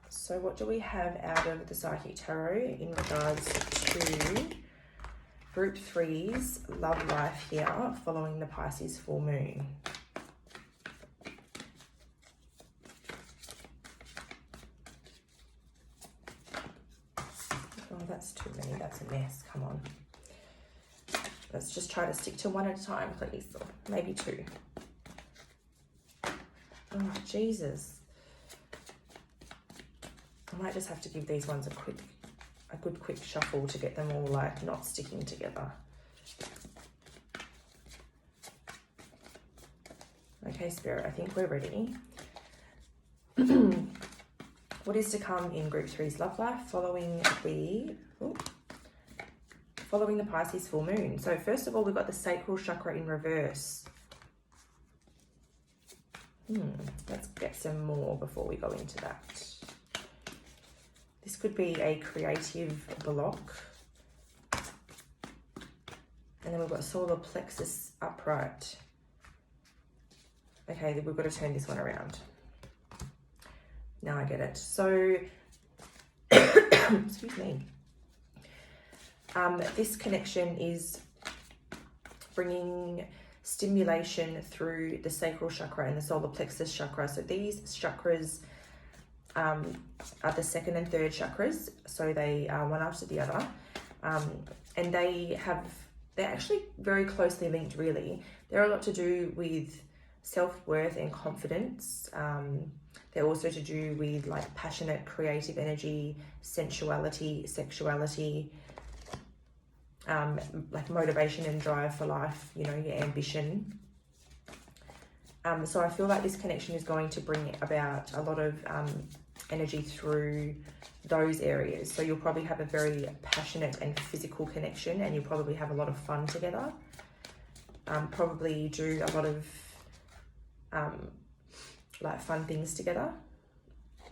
So what do we have out of the Psychic Tarot in regards to Group 3's love life here following the Pisces Full Moon? Oh, that's too many. That's a mess. Come on. Let's just try to stick to one at a time, please. Or maybe two. Oh, Jesus. I might just have to give these ones a good quick shuffle to get them all like not sticking together. Okay, Spirit, I think we're ready. What is to come in Group 3's love life following the Pisces full moon? So first of all, we've got the sacral chakra in reverse. Let's get some more before we go into that. This could be a creative block. And then we've got solar plexus upright. Okay, we've got to turn this one around. Now I get it. So, excuse me. This connection is bringing stimulation through the sacral chakra and the solar plexus chakra. So these chakras are the second and third chakras. So they are one after the other. And they're actually very closely linked, really. They're a lot to do with self-worth and confidence. They're also to do with like passionate, creative energy, sensuality, sexuality, like motivation and drive for life, you know, your ambition. So I feel like this connection is going to bring about a lot of energy through those areas. So you'll probably have a very passionate and physical connection, and you'll probably have a lot of fun together. Probably do a lot of like fun things together.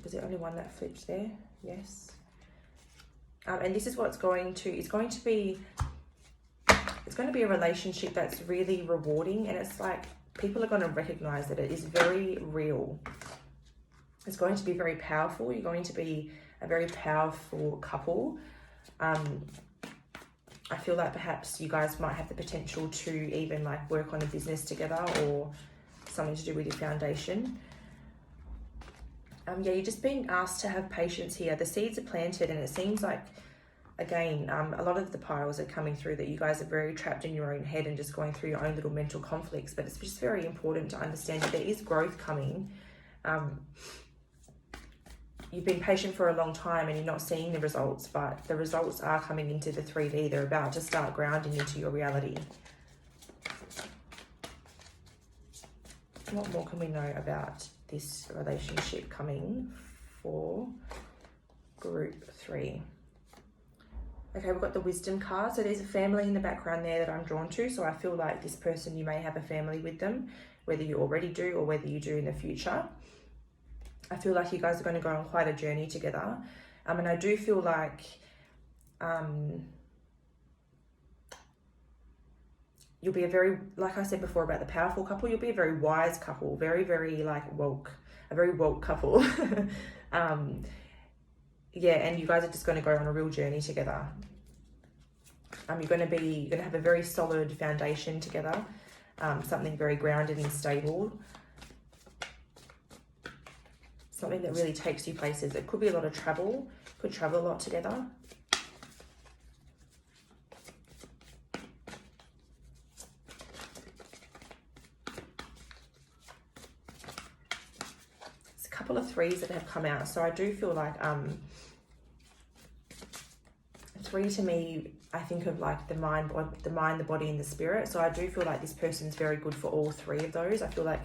Was there only one that flipped there? Yes. And this is what's going to be a relationship that's really rewarding, and it's like people are going to recognize that it is very real. It's going to be very powerful. You're going to be a very powerful couple. I feel like perhaps you guys might have the potential to even like work on a business together or something to do with your foundation. Yeah, you're just being asked to have patience here. The seeds are planted, and it seems like, again, a lot of the piles are coming through that you guys are very trapped in your own head and just going through your own little mental conflicts. But it's just very important to understand that there is growth coming. You've been patient for a long time and you're not seeing the results, but the results are coming into the 3D. They're about to start grounding into your reality. What more can we know about this relationship coming for Group 3? Okay, we've got the wisdom card. So there's a family in the background there that I'm drawn to. So I feel like this person, you may have a family with them, whether you already do or whether you do in the future. I feel like you guys are going to go on quite a journey together. And I do feel like you'll be a very, like I said before about the powerful couple, you'll be a very wise couple, very, very like woke, a very woke couple. Yeah, and you guys are just going to go on a real journey together. You're going to have a very solid foundation together, something very grounded and stable, something that really takes you places. It could be a lot of travel, could travel a lot together. There's a couple of threes that have come out, so I do feel like 3 to me, I think of like the mind, the body, and the spirit. So I do feel like this person's very good for all 3 of those. I feel like,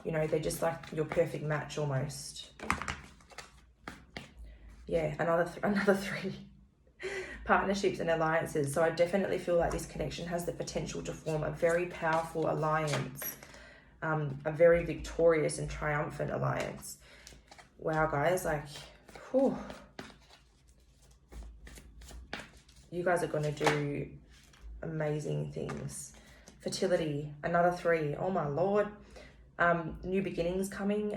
you know, they're just like your perfect match almost. Yeah, another 3 partnerships and alliances. So I definitely feel like this connection has the potential to form a very powerful alliance, a very victorious and triumphant alliance. Wow, guys, like, whew. You guys are going to do amazing things. Fertility, another 3. Oh my Lord. New beginnings coming.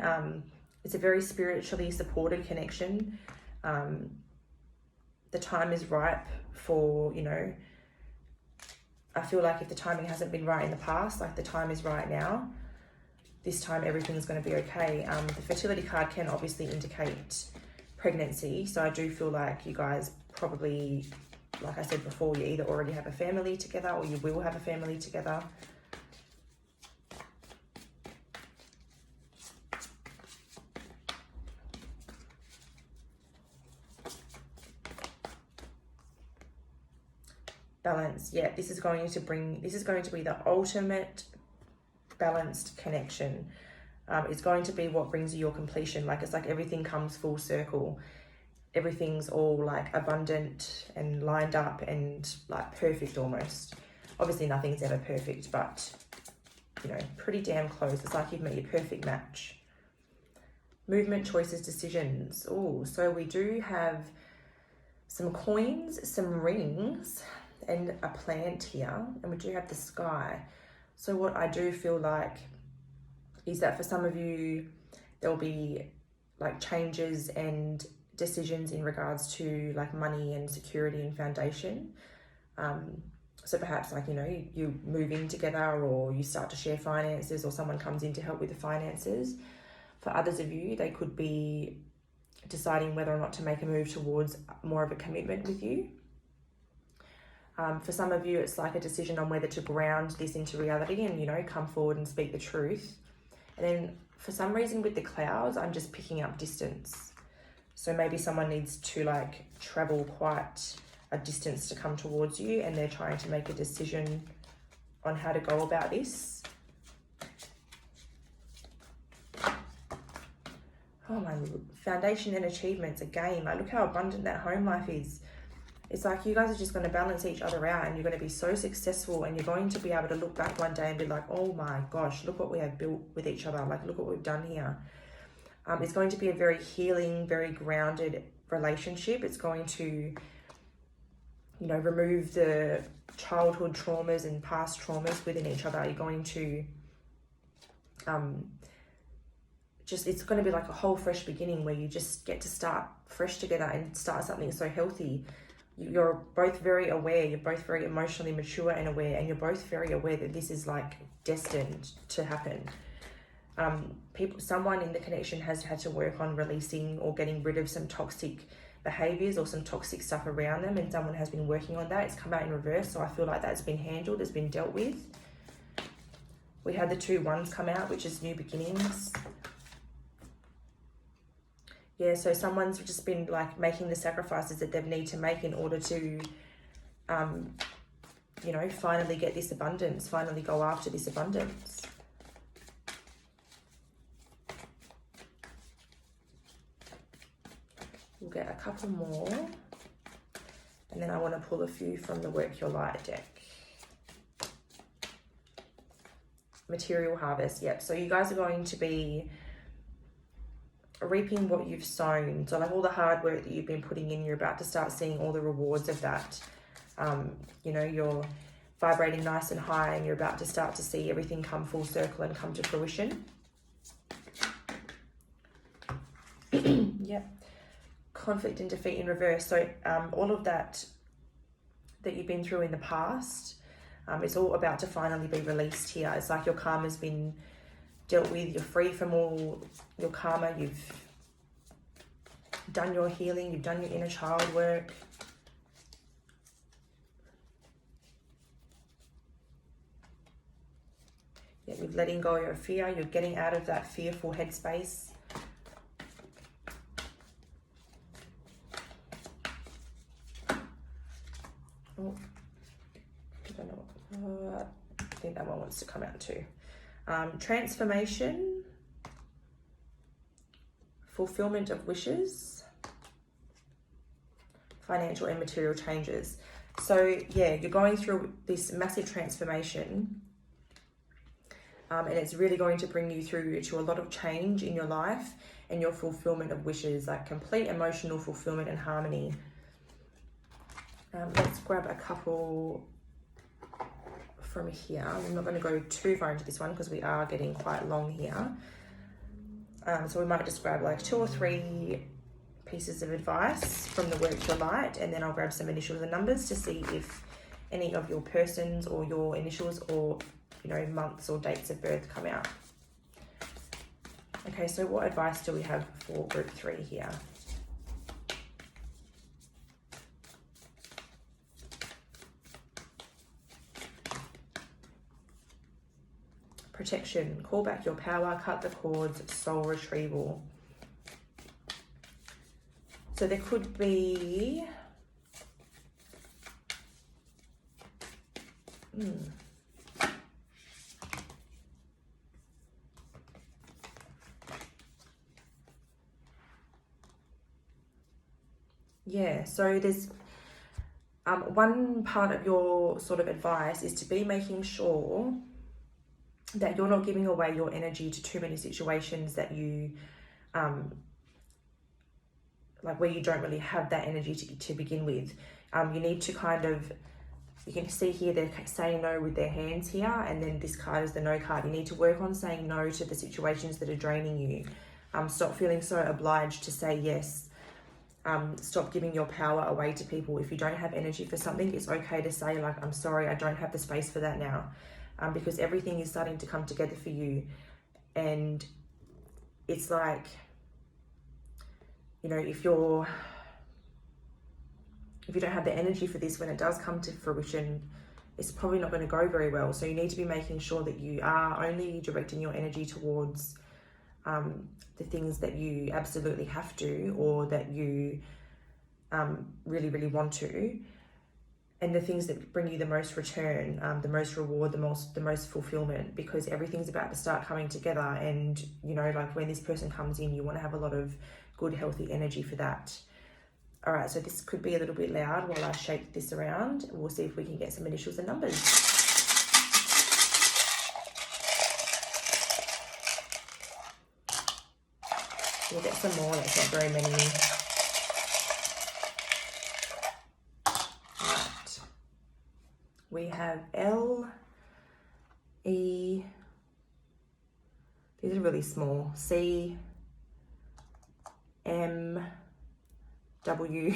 It's a very spiritually supported connection. The time is ripe for, you know, I feel like if the timing hasn't been right in the past, like the time is right now. This time everything's going to be okay. The fertility card can obviously indicate pregnancy. So I do feel like you guys probably, like I said before, you either already have a family together or you will have a family together. balance. Yeah, this is going to be the ultimate balanced connection. It's going to be what brings you your completion. Like, it's like everything comes full circle. Everything's all like abundant and lined up and like perfect almost. Obviously nothing's ever perfect, but you know, pretty damn close. It's like you've met your perfect match. Movement, choices, decisions. Oh, so we do have some coins, some rings, and a plant here, and we do have the sky. So what I do feel like is that for some of you, there'll be like changes and decisions in regards to like money and security and foundation. So perhaps like, you know, you move in together, or you start to share finances, or someone comes in to help with the finances. For others of you, they could be deciding whether or not to make a move towards more of a commitment with you. For some of you, it's like a decision on whether to ground this into reality and, you know, come forward and speak the truth. And then for some reason with the clouds, I'm just picking up distance. So maybe someone needs to like travel quite a distance to come towards you, and they're trying to make a decision on how to go about this. Oh, my foundation and achievements again. Like, look how abundant that home life is. It's like you guys are just going to balance each other out, and you're going to be so successful, and you're going to be able to look back one day and be like, oh my gosh, look what we have built with each other. Like, look what we've done here. It's going to be a very healing, very grounded relationship. It's going to, you know, remove the childhood traumas and past traumas within each other. You're going to it's going to be like a whole fresh beginning where you just get to start fresh together and start something so healthy. You're both very aware, you're both very emotionally mature and aware, and you're both very aware that this is like destined to happen. Someone in the connection has had to work on releasing or getting rid of some toxic behaviors or some toxic stuff around them, and someone has been working on that. It's come out in reverse, so I feel like that's been handled, it's been dealt with. We had the 2 wands come out, which is new beginnings. Yeah, so someone's just been like making the sacrifices that they need to make in order to, you know, finally get this abundance, finally go after this abundance. We'll get a couple more, and then I want to pull a few from the Work Your Light deck. Material harvest, yep. So you guys are going to be reaping what you've sown. So like all the hard work that you've been putting in, you're about to start seeing all the rewards of that. You know, you're vibrating nice and high, and you're about to start to see everything come full circle and come to fruition. Yep. Conflict and defeat in reverse. So all of that you've been through in the past, it's all about to finally be released here. It's like your karma's been dealt with. You're free from all your karma. You've done your healing. You've done your inner child work. Yeah, you're letting go of your fear. You're getting out of that fearful headspace. Oh, I don't know. I think that one wants to come out too. Transformation, fulfillment of wishes, financial and material changes. So yeah, you're going through this massive transformation, and it's really going to bring you through to a lot of change in your life and your fulfillment of wishes, like complete emotional fulfillment and harmony. Let's grab a couple from here. I'm not going to go too far into this one because we are getting quite long here. So we might just grab like 2 or 3 pieces of advice from the Work Your Light, and then I'll grab some initials and numbers to see if any of your persons or your initials or, you know, months or dates of birth come out. Okay, so what advice do we have for group 3 here? Protection, call back your power, cut the cords, soul retrieval. So there could be Yeah, so there's one part of your sort of advice is to be making sure that you're not giving away your energy to too many situations that you like where you don't really have that energy to begin with. You need to kind of, you can see here they're saying no with their hands here, and then this card is the no card. You need to work on saying no to the situations that are draining you. Stop feeling so obliged to say yes. Stop giving your power away to people. If you don't have energy for something, it's okay to say, like, I'm sorry, I don't have the space for that now. Because everything is starting to come together for you. And it's like, you know, if you don't have the energy for this when it does come to fruition, it's probably not going to go very well. So you need to be making sure that you are only directing your energy towards the things that you absolutely have to, or that you really, really want to, and the things that bring you the most return, the most reward, the most fulfillment, because everything's about to start coming together. And, you know, like when this person comes in, you want to have a lot of good, healthy energy for that. All right, so this could be a little bit loud while I shake this around. We'll see if we can get some initials and numbers. We'll get some more, that's not very many. Right. We have L, E, these are really small, C, M, W,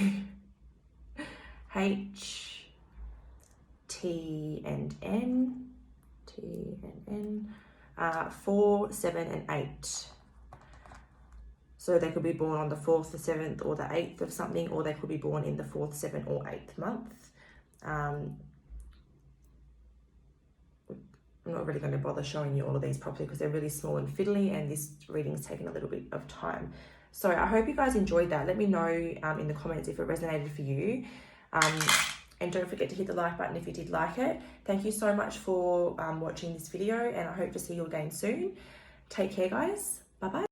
H, T and N, 4, 7 and 8. So they could be born on the 4th, the 7th or the 8th of something, or they could be born in the 4th, 7th or 8th month. I'm not really going to bother showing you all of these properly because they're really small and fiddly, and this reading's taken a little bit of time. So I hope you guys enjoyed that. Let me know in the comments if it resonated for you. And don't forget to hit the like button if you did like it. Thank you so much for watching this video, and I hope to see you again soon. Take care, guys. Bye-bye.